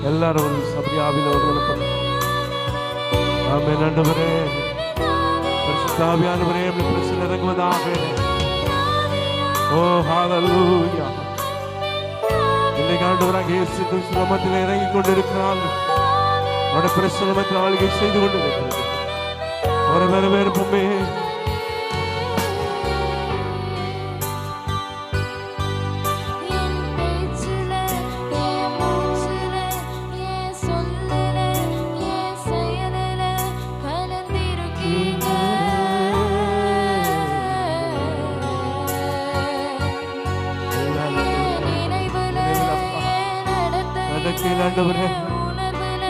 எல்லாரும் சபையாவில் ஒருவனை ஆமென். ஆண்டவரே, பரிசுத்த ஆவியானவரே, உம்முடைய பிரசன்னம் இறங்குவதாக. ஓ ஹalleluya. இன்னைக்கு ஆண்டவராக இயேசு கிறிஸ்து நாமத்தில் இறங்கி கொண்டிருக்கிறார். அவருடைய பிரசன்னத்தில் ஆளுகை செய்து கொண்டிருக்கிறது. அவரை வரவேற்போமே. ஆண்டவரே,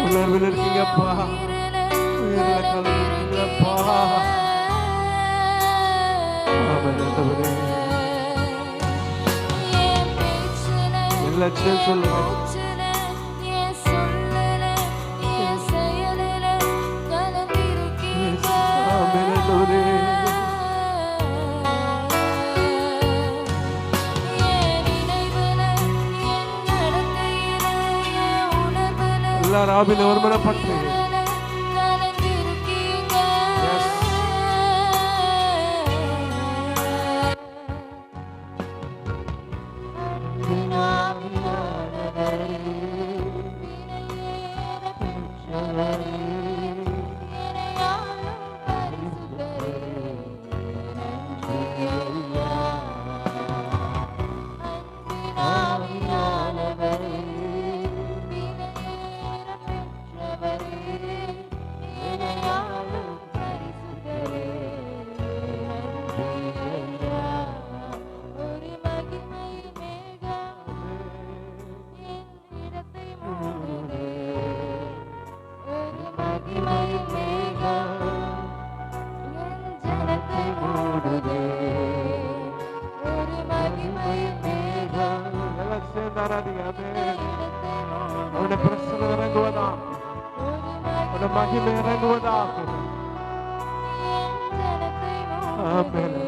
உணர்வில் இருக்கீங்கப்பா, உயிரில கலந்துருக்கீங்கப்பா. ஆமென் ஆண்டவரே. எல்லாத்தையும் சொல்லுங்க. ஆமென் ஆண்டவரே. ராபின் ஒருமனப்பட்டு அவருடைய பிரசன்னம் இறங்குவதாக, அவருடைய மகிமை இறங்குவதாக. ஆமென்.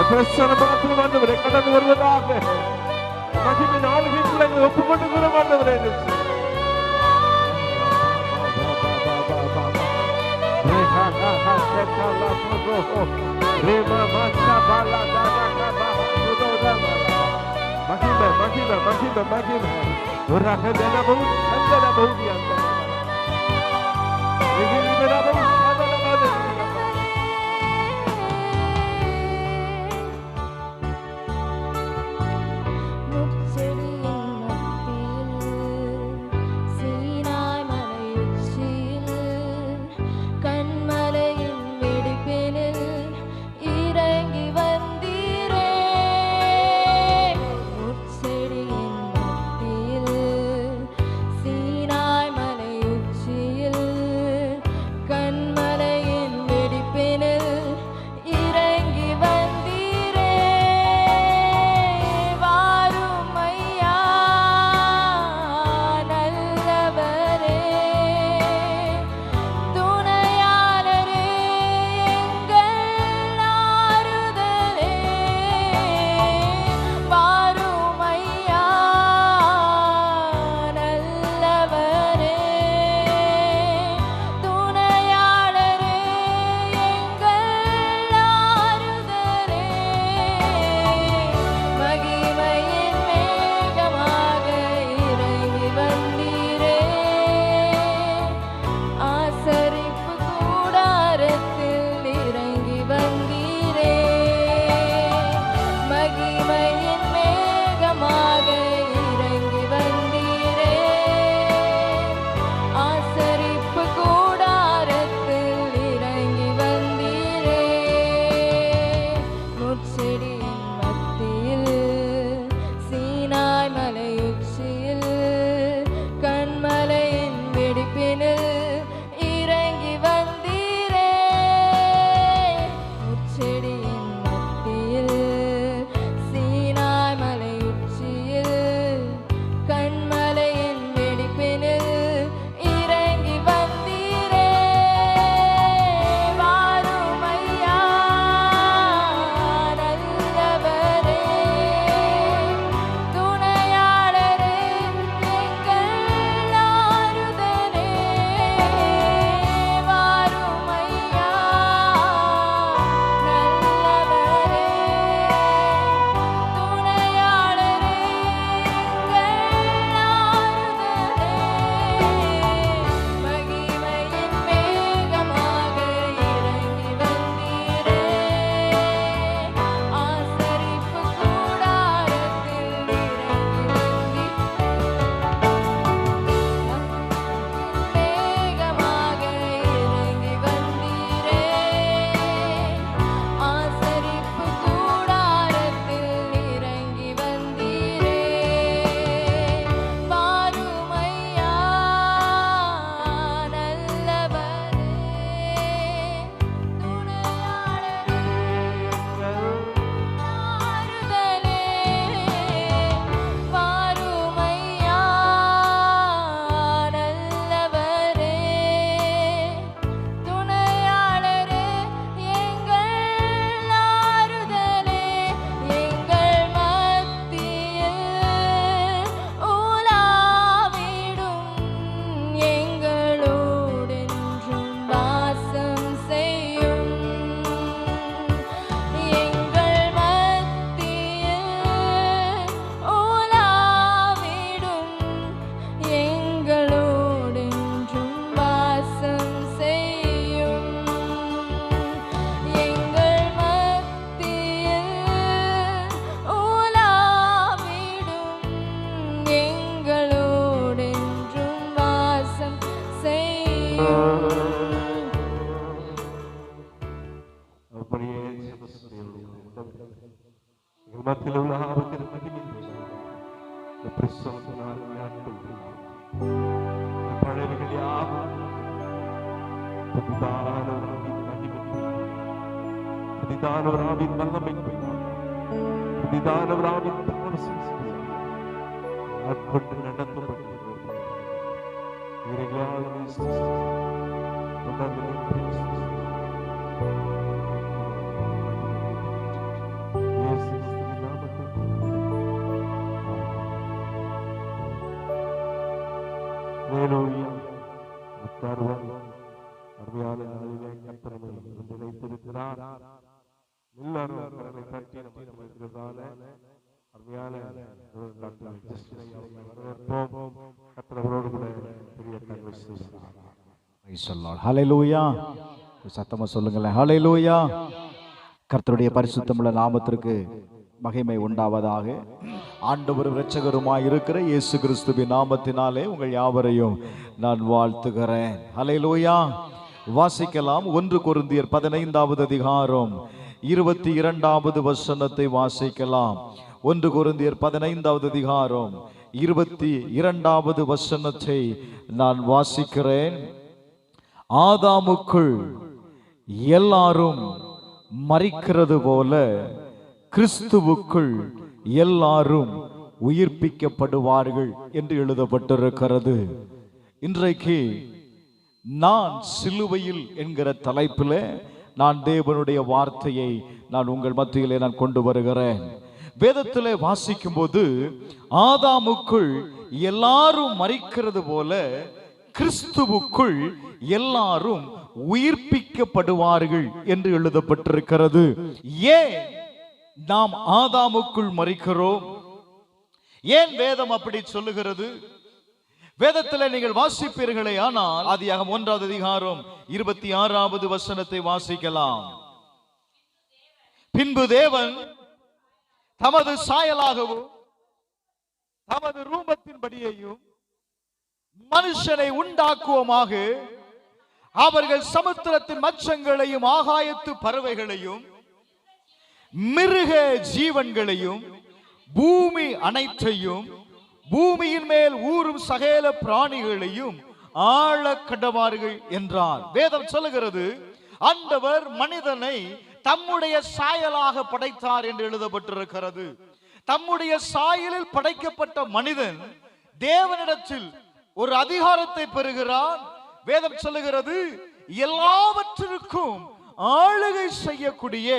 பிரசனம் மாத்திரம் ஆண்டவரே கடந்து வருவதாக. மகிமை நாளுகைக்குள்ள எங்களை ஒப்புக்கொண்டு ஆண்டவரே. மகிமை மகிமை மகிமை மகிமை ஒரு அகதனமும் சந்தனமும் மத்தியில் உள்ள ஆரோக்கிய மகிமை பிரசவத்தினால் பழையவைகள் யாவும் புதிதானவராவின் மகிமை புதிதானவராவின் வல்லமை புதிதானவராவின் ஆட்கொண்டு நடத்தப்பட்டு அருமையான நாளிலே கர்த்தர் நம்மை நினைத்திருக்கிறார். எல்லாரும் அவரை பற்றி நம்ம இருக்கிறதால அருமையான டாக்டர் ஜஸ்டினை அவர்களை வரவேற்போம். கர்த்தர் அவரோடு கூட பெரிய காரியங்களை செய்வார். ஹல்லேலூயா. சத்தமா சொல்லுங்களேன், ஹல்லேலூயா. கர்த்தருடைய பரிசுத்தமுள்ள நாமத்திற்கு மகிமை உண்டாவதாக. ஆண்டவரும் இரட்சகருமாய் இருக்கிற இயேசு கிறிஸ்துவின் நாமத்தினாலே உங்கள் யாவரையும் நான் வாழ்த்துகிறேன். ஹல்லேலூயா. வாசிக்கலாம். 1 கொரிந்தியர் 15வது அதிகாரம் 22வது வசனத்தை வாசிக்கலாம். 1 கொரிந்தியர் 15வது அதிகாரம் 22வது வசனத்தை நான் வாசிக்கிறேன். ஆதாமுக்குள் எல்லாரும் மரிக்கிறது போல கிறிஸ்துவுக்குள் எல்லாரும் உயிர்ப்பிக்கப்படுவார்கள் என்று எழுதப்பட்டிருக்கிறது. இன்றைக்கு நான் சிலுவையில் என்கிற தலைப்பில் நான் தேவனுடைய வார்த்தையை நான் உங்கள் மத்தியிலே நான் கொண்டு வருகிறேன். வேதத்திலே வாசிக்கும் போது ஆதாமுக்குள் எல்லாரும் மரிக்கிறது போல கிறிஸ்துவுக்குள் எல்லாரும் உயிர்ப்பிக்கப்படுவார்கள் என்று எழுதப்பட்டிருக்கிறது. ஏன் நாம் ஆதாமுக்குள் மரிக்கிறோம்? ஏன் வேதம் அப்படி சொல்லுகிறது? வேதத்தில் நீங்கள் வாசிப்பீர்களே ஆனால் ஆதியாகமம் 1வது அதிகாரம் 26வது வசனத்தை வாசிக்கலாம். பின்பு தேவன் தமது சாயலாகவும் தமது ரூபத்தின்படியையும் மனுஷனை உண்டாக்குவோமாக அவர்கள் சமுத்திரத்தின் மச்சங்களையும் ஆகாயத்து பறவைகளையும் மிருக ஜீவன்களையும் பூமி அனைத்தையும் பூமியின் மேல் ஊறும் சகல பிராணிகளையும் ஆள கடவார்கள் என்றார். வேதம் சொல்லுகிறது, ஆண்டவர் மனிதனை தம்முடைய சாயலாக படைத்தார் என்று எழுதப்பட்டிருக்கிறது. தம்முடைய சாயலில் படைக்கப்பட்ட மனிதன் தேவனிடத்தில் ஒரு அதிகாரத்தை பெறுகிறான். வேதம் சொல்லுகிறது, எல்லாவற்றிற்கும் ஆளுகை செய்யக்கூடிய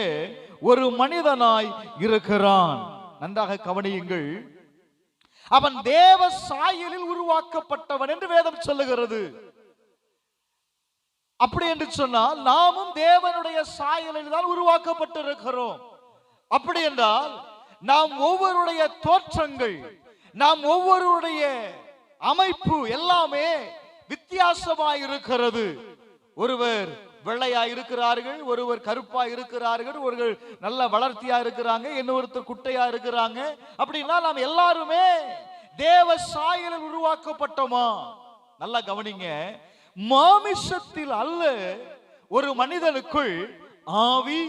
ஒரு மனிதனாய் இருக்கிறான். நன்றாக கவனியுங்கள். அவன் தேவ சாயலில் உருவாக்கப்பட்டவன் என்று வேதம் சொல்லுகிறது. அப்படி என்று சொன்னால் நாமும் தேவனுடைய சாயலில் தான் உருவாக்கப்பட்டிருக்கிறோம். அப்படி என்றால் நாம் ஒவ்வொருடைய தோற்றங்கள், நாம் ஒவ்வொருடைய அமைப்பு எல்லாமே வித்தியாசமாய் இருக்கிறது. ஒருவர் வெள்ளையா இருக்கிறார்கள், ஒருவர் கருப்பா இருக்கிறார்கள், ஒருவர் நல்ல வளர்த்தியா இருக்கிறாங்க, இன்னொருத்தர் குட்டையா இருக்கிறாங்க. அப்படின்னா நாம் எல்லாருமே தேவ சாயலில் உருவாக்கப்பட்டோமா? நல்லா கவனிங்க. மாமிசத்தில் அல்ல, ஒரு மனிதனுக்குள் ஆவி,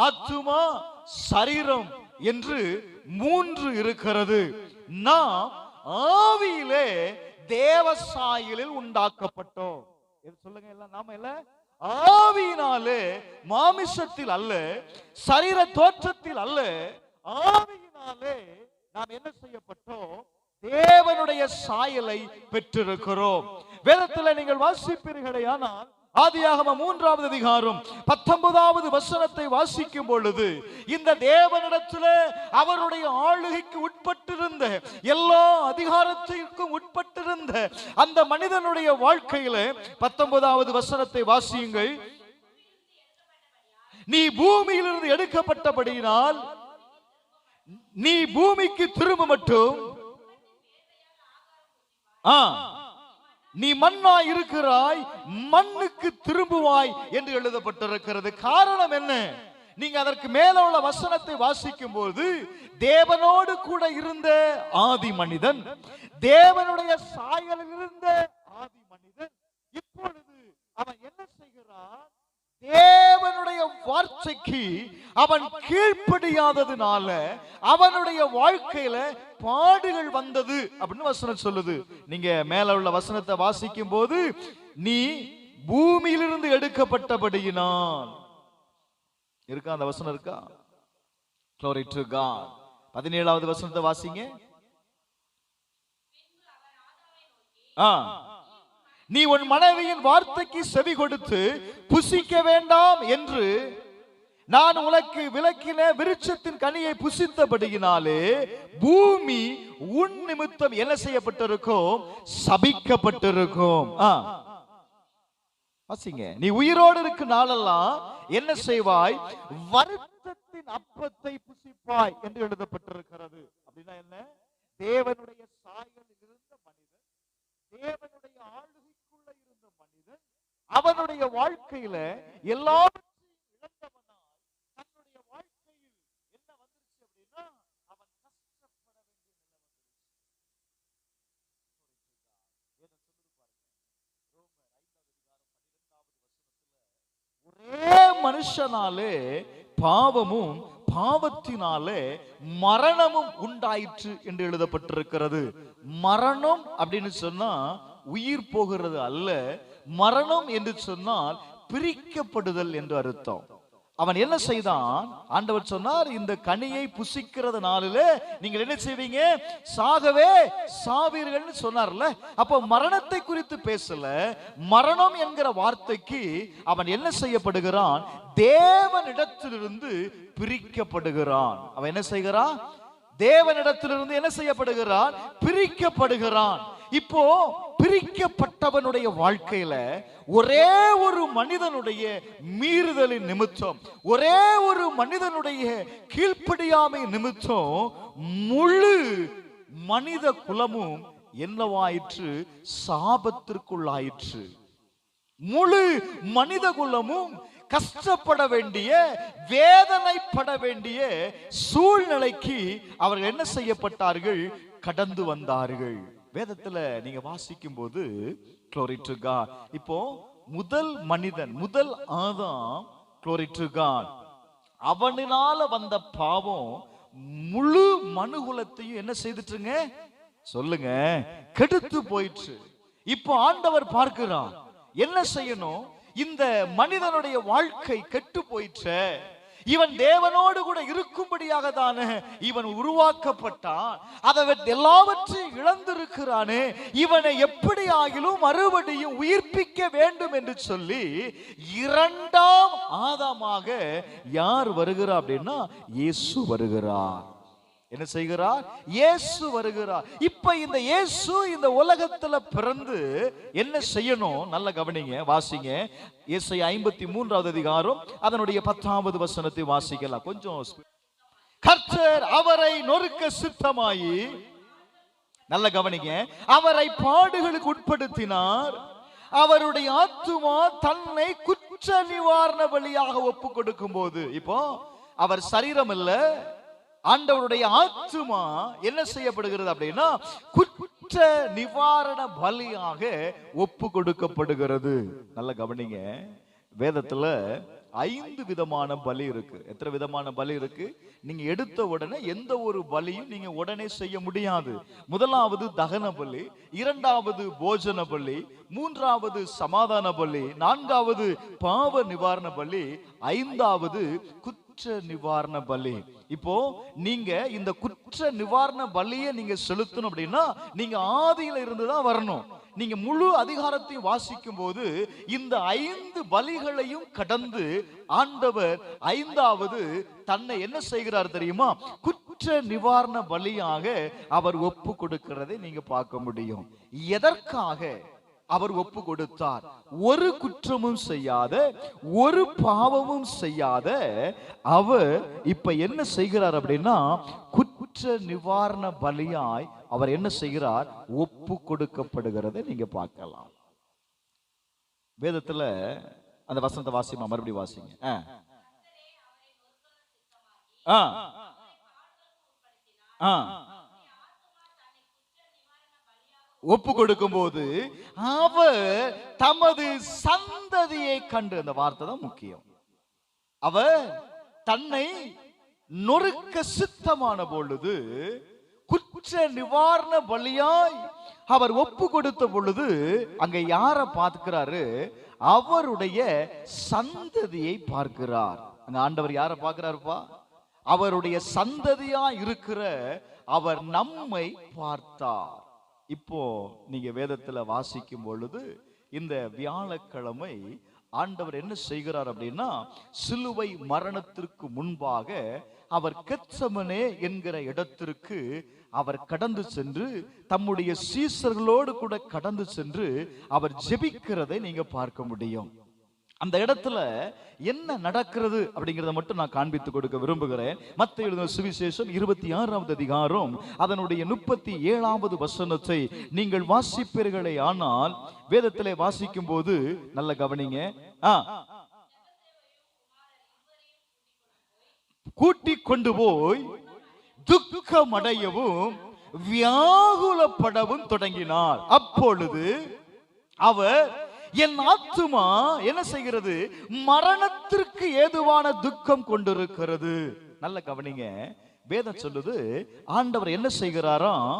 ஆத்துமா, சரீரம் என்று 3 இருக்கிறது. நாம் ஆவியிலே தேவ சாயலில் உண்டாக்கப்பட்டோம். சொல்லுங்க, எல்லாம் நாம இல்ல ஆவியினாலே, மாமிசத்தில் அல்ல, சரீர தோற்றத்தில் அல்ல, ஆவியினாலே நாம் என்ன செய்யப்பட்டோம்? தேவனுடைய சாயலை பெற்றிருக்கிறோம். வேதத்தில் நீங்கள் வாசிப்பீர்களே ஆனால் ஆதியாகமம் 3வது அதிகாரம் 19வது வசனத்தை வாசிக்கும் பொழுது இந்த தேவனிடத்தில் அவருடைய ஆளுகைக்கு உட்பட்டிருந்த, எல்லா அதிகாரத்திற்கும் உட்பட்டிருந்த அந்த மனிதனுடைய வாழ்க்கையில 19வது வசனத்தை வாசியுங்கள். நீ பூமியிலிருந்து எடுக்கப்பட்டபடியினால் நீ பூமிக்கு திரும்ப மட்டும் நீ மண்ணாய் இருக்கிறாய், மண்ணுக்கு திரும்புவாய் என்று எழுதப்பட்டிருக்கிறது. காரணம் என்ன? நீங்க அதற்கு மேல உள்ள வசனத்தை வாசிக்கும் போது தேவனோடு கூட இருந்த ஆதி மனிதன், தேவனுடைய சாயலில் இருந்த ஆதி மனிதன் இப்பொழுது அவன் என்ன செய்கிறான்? தேவனுடைய வார்த்தைக்கு அவன் கீழ்ப்படியாததுனால அவனுடைய வாழ்க்கையில பாடுகள் வந்தது அப்படின்னு வசனம் சொல்லுது. நீங்க மேல உள்ள வசனத்தை வாசிக்கும் போது நீ பூமியிலிருந்து எடுக்கப்பட்டபடியினால் இருக்கா, அந்த வசனம் இருக்கா? Glory to God. 17வது வசனத்தை வாசிங்க. நீ உன் மனைவியின் வார்த்தைக்கு செவி கொடுத்து புசிக்க வேண்டாம் என்று நான் உனக்கு விலக்கின விருட்சத்தின் கனியை புசித்தபடியினாலே பூமி உன் நிமித்தம் என்ன செய்யப்பட்டிருக்கும்? சபிக்கப்பட்டிருக்கும். வாசிங்க. நீ உயிரோடு இருக்கும் நாளெல்லாம் என்ன செய்வாய்? வருத்தத்தின் அப்பத்தை புசிப்பாய் என்று எழுதப்பட்டிருக்கிறது. அப்படின்னா என்ன? தேவனுடைய சாயலில் இருந்த மனிதன், தேவனுடைய ஆளுகைக்குள்ள இருந்த மனிதன், அவனுடைய வாழ்க்கையில எல்லாவற்றையும் இழந்தவனால் தன்னுடைய வாழ்க்கையில் என்ன வந்துருச்சு அப்படின்னா அவன் கஷ்டப்பட வேண்டிய நிலை வந்துருச்சு. ஒரே மனுஷனாலே பாவமும் பாவத்தினாலே மரணமும் உண்டாயிற்று என்று எழுதப்பட்டிருக்கிறது. மரணம் அப்படின்னு சொன்னா உயிர் போகிறது அல்ல, மரணம் என்று சொன்னால் பிரிக்கப்படுதல் என்று அர்த்தம். அவன் என்ன செய்தான்? ஆண்டவர் சொன்னார், இந்த கனியை புசிக்கிறதுனால நீங்கள் என்ன செய்வீங்க? சாகவே சாவீர்கள்னு சொன்னார்ல. அப்ப மரணத்தை குறித்து பேசல. மரணம் என்கிற வார்த்தைக்கு அவன் என்ன செய்யப்படுகிறான்? தேவனிடத்திலிருந்து பிரிக்கப்படுகிறான். அவன் என்ன செய்கிறான்? தேவனிடத்திலிருந்து என்ன செய்யப்படுகிறான்? பிரிக்கப்படுகிறான். இப்போ பிரிக்கப்பட்டவனுடைய வாழ்க்கையில ஒரே ஒரு மனிதனுடைய மீறுதலின் நிமித்தம், ஒரே ஒரு மனிதனுடைய கீழ்ப்படியாமை நிமித்தம் முழு மனித குலமும் என்னவாயிற்று? சாபத்திற்குள்ளாயிற்று. முழு மனித குலமும் கஷ்டப்பட வேண்டிய, வேதனைப்பட வேண்டிய சூழ்நிலைக்கு அவர்கள் என்ன செய்யப்பட்டார்கள்? கடந்து வந்தார்கள். வேதத்துல நீங்க வாசிக்கும் போது glory to God. இப்போ முதல் மனிதன், முதல் ஆதாம், glory to God, அவனால வந்த பாவம் முழு மனுகுலத்தையும் என்ன செய்துட்டுங்க? சொல்லுங்க, கெடுத்து போயிற்று. இப்போ ஆண்டவர் பார்க்கிறார், என்ன செய்யணும்? இந்த மனிதனுடைய வாழ்க்கை கெட்டு போயிற்று. இவன் தேவனோடு கூட இருக்கும்படியாக தானே இவன் உருவாக்கப்பட்டான். அதை எல்லாவற்றையும் இழந்திருக்கிறானே, இவனை எப்படி ஆகிலும் மறுபடியும் உயிர்ப்பிக்க வேண்டும் என்று சொல்லி இரண்டாம் ஆதாமாக யார் வருகிறார் அப்படின்னா இயேசு வருகிறார். என்ன செய்கிறார்? இயேசு வருகிறார். இப்ப இந்த இயேசு இந்த உலகத்துல பிறந்து என்ன செய்யணும்? நல்ல கவனிங்க, வாசிங்க. ஏசாயா 53வது அதிகாரம் அதனுடைய 10வது வசனத்தை வாசிக்கலாம் கொஞ்சம். கர்த்தர் அவரை நொறுக்க சித்தமாயி, நல்ல கவனிங்க, அவரை பாடுகளுக்கு உட்படுத்தினார். அவருடைய ஆத்துமா தன்னை குற்ற நிவாரண பலியாக ஒப்பு கொடுக்கும் போது, இப்போ அவர் சரீரம் இல்ல, ஆண்டவருடைய ஆத்துமா என்ன செய்யப்படுகிறது அப்படின்னா குற்ற நிவாரண பலியாக ஒப்பு கொடுக்கப்படுகிறது. நல்ல கவனிங்க, வேதத்துல 5 விதமான பலி இருக்கு. எத்தனை விதமான பலி இருக்கு? நீங்க எடுத்த உடனே எந்த ஒரு பலியும் நீங்க உடனே செய்ய முடியாது. முதலாவது தகன பலி, இரண்டாவது போஜன பலி, மூன்றாவது சமாதான பலி, நான்காவது பாவ நிவாரண பலி, ஐந்தாவது குற்ற நிவாரண பலி. இப்போ நீங்க இந்த குற்ற நிவாரண பலியை நீங்க செலுத்தணும் அப்படின்னா நீங்க ஆதியில இருந்துதான் வரணும். நீங்க முழு அதிகாரத்தையும் வாசிக்கும் போது இந்த 5 பலிகளையும் கடந்து ஆண்டவர் 5வது தன்னை என்ன செய்கிறார் தெரியுமா? குற்ற நிவாரண பலியாக அவர் ஒப்பு கொடுக்கிறதை நீங்க பார்க்க முடியும். எதற்காக அவர் ஒப்பு கொடுத்தார்? ஒரு குற்றமும் செய்யாத, ஒரு பாவமும் செய்யாத அவர் இப்ப என்ன செய்கிறார் அப்படின்னா குற்ற நிவாரண பலியாய் அவர் என்ன செய்கிறார்? ஒப்பு கொடுக்கப்படுகிறதை நீங்க பார்க்கலாம். வேதத்துல அந்த வசனத்தை வாசிமா, மறுபடியும் வாசிங்க. ஒப்பு கொடுக்கும் போது அவர் தமது சந்ததியை கண்டு, அந்த வார்த்தை தான் முக்கியம், அவர் தன்னை நொறுக்க சித்தமான பொழுது குற்ற நிவாரண பலியாய் அவர் ஒப்பு கொடுத்த பொழுது அங்க யார பார்க்கிறாரு? அவருடைய சந்ததியை பார்க்கிறார். அங்க ஆண்டவர் யார பார்க்கிறாருப்பா? அவருடைய சந்ததியா இருக்கிற அவர் நம்மை பார்த்தார். இப்போ நீங்க வேதத்துல வாசிக்கும் பொழுது இந்த வியாழக்கிழமை ஆண்டவர் என்ன செய்கிறார் அப்படின்னா, சிலுவை மரணத்திற்கு முன்பாக அவர் கெத்செமனே என்கிற இடத்திற்கு அவர் கடந்து சென்று தம்முடைய சீசர்களோடு கூட கடந்து சென்று அவர் ஜெபிக்கிறதை நீங்க பார்க்க முடியும். அந்த இடத்துல என்ன நடக்கிறது அப்படிங்கறத மட்டும் நான் காண்பித்து கொடுக்க விரும்புகிறேன். மத்தேயு எழுதின சுவிசேஷம் 26வது அதிகாரம் அதனுடைய 37வது வசனத்தை நீங்கள் வாசிப்பீர்களே ஆனால், வேதத்திலே வாசிக்கும் போது நல்ல கவனிங்க. கூட்டிக் கொண்டு போய் துக்கமடையவும் வியாகுலப்படவும் தொடங்கினார். அப்பொழுது அவர், என் ஆத்துமா என்ன செய்கிறது? மரணத்திற்கு ஏதுவான துக்கம் கொண்டிருக்கிறது. நல்ல கவனிங்க, வேதம் சொல்லுது ஆண்டவர் என்ன செய்கிறாராம்,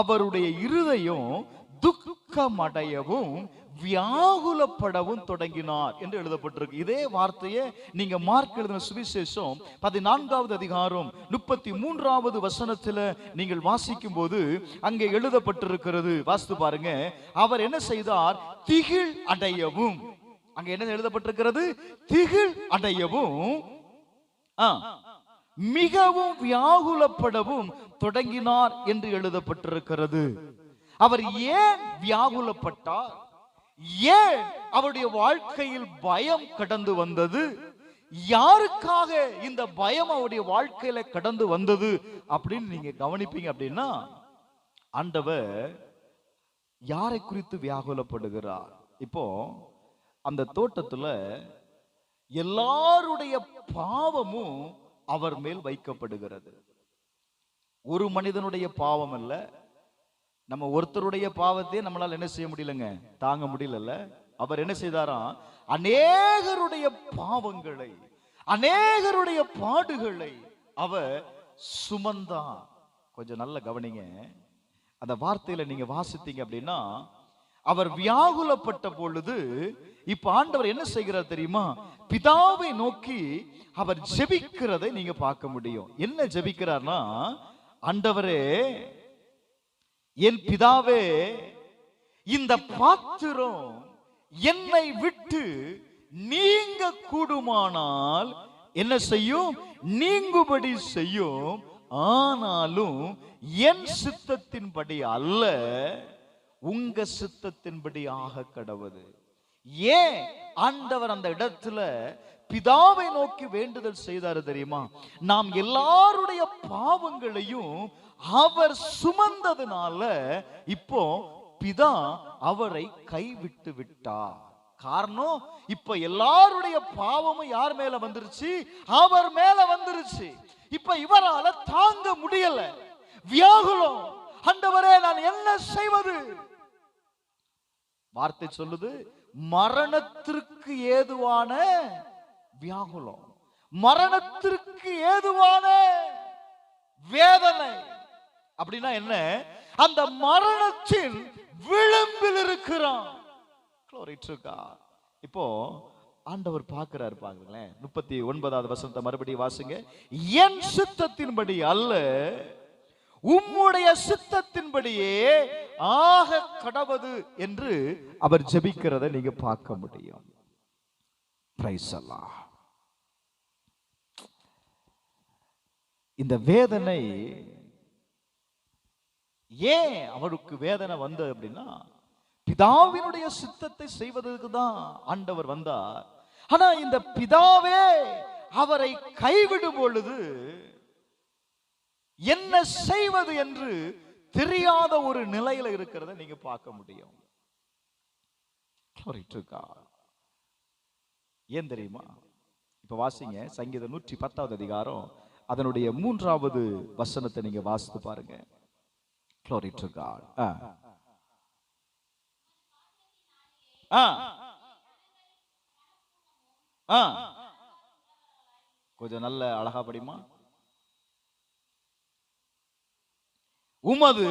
அவருடைய இருதயம் துக்கமடையவும் வியாகுலப்படவும் தொடங்கினார் என்று எழுதப்பட்டிருக்கு. இதே வார்த்தையை நீங்க மார்க் எழுதின சுவிசேஷம் 14வது அதிகாரம் 33வது வசனத்தில் நீங்கள் வாசிக்கும் போது அங்கே எழுதப்பட்டிருக்கிறது. வாசித்து பாருங்க. அவர் என்ன செய்தார்? திகில் அடையவும். அங்க என்ன எழுதப்பட்டிருக்கிறது? திகில் அடையவும் மிகவும் வியாகுலப்படவும் தொடங்கினார் என்று எழுதப்பட்டிருக்கிறது. அவர் ஏன் வியாகுலப்பட்டார்? ஏன் அவருடைய வாழ்க்கையில் பயம் கடந்து வந்தது? யாருக்காக இந்த பயம் அவருடைய வாழ்க்கையில கடந்து வந்தது அப்படின்னு நீங்க கவனிப்பீங்க அப்படின்னா, ஆண்டவர் யாரை குறித்து வியாகுலப்படுகிறார்? இப்போ அந்த தோட்டத்துல எல்லாருடைய பாவமும் அவர் மேல் வைக்கப்படுகிறது. ஒரு மனிதனுடைய பாவம் அல்ல, நம்ம ஒருத்தருடைய பாவத்தை நம்மளால என்ன செய்ய முடியலங்க, தாங்க முடியல. அவர் என்ன செய்தாராம்? அநேகருடைய பாவங்களை, அநேகருடைய பாடுகளை அவர் சுமந்தான். கொஞ்சம் நல்ல கவனிங்க. அந்த வார்த்தையில நீங்க வாசித்தீங்க அப்படின்னா, அவர் வியாகுலப்பட்ட பொழுது இப்ப ஆண்டவர் என்ன செய்கிறார் தெரியுமா? பிதாவை நோக்கி அவர் ஜெபிக்கிறதை நீங்க பார்க்க முடியும். என்ன ஜெபிக்கிறார்னா, ஆண்டவரே, என் பிதாவே, இந்த பாத்திரம் என்னை விட்டு நீங்க கூடுமானால் என்ன செய்யும்? நீங்குபடி செய்யும். ஆனாலும் என் சித்தத்தின்படி அல்ல, உங்க சித்தத்தின்படி ஆக கடவுது. ஏன் ஆண்டவர் அந்த இடத்துல பிதாவை நோக்கி வேண்டுதல் செய்தாரு தெரியுமா? நாம் எல்லாருடைய பாவங்களையும் அவர் சுமந்ததுனால இப்போ பிதா அவரை கைவிட்டு விட்டார். காரணம், இப்ப எல்லாருடைய பாவமும் யார் மேல வந்துருச்சு? அவர் மேல வந்துருச்சு. இப்ப இவரால தாங்க முடியல, வியாகுலம். ஆண்டவரே, நான் என்ன செய்வது? வார்த்தை சொல்லுது, மரணத்திற்கு ஏதுவான வியாகுலம், மரணத்திற்கு ஏதுவான வேதனை. அப்படின்னா என்ன? அந்த மரணத்தின் விளிம்பில் இருக்கிறான். இப்போ ஆண்டவர் பார்க்கிறார். பாருங்களேன், 39வது வசனத்தை மறுபடியும் வாசிங்க. என் சித்தத்தின்படி அல்ல, உம்முடைய சித்தத்தின்படியே ஆக கடவது என்று அவர் ஜெபிக்கிறதை நீங்க பார்க்க முடியும். பிரைஸ் அல்லாஹ். இந்த வேதனை ஏன் அவருக்கு வேதனை வந்தது அப்படின்னா, பிதாவினுடைய சித்தத்தை செய்வதற்கு தான் ஆண்டவர் வந்தார். ஆனா இந்த பிதாவே அவரை கைவிடும் பொழுது என்ன செய்வது என்று தெரியாத ஒரு நிலையில இருக்கிறத நீங்க பார்க்க முடியும். ஏன் தெரியுமா? இப்ப வாசிங்க, சங்கீதம் 110வது அதிகாரம் அதனுடைய 3வது வசனத்தை நீங்க வாசித்து பாருங்க. Glory to God. கொஞ்சம் நல்ல அழகா படிமா. உமது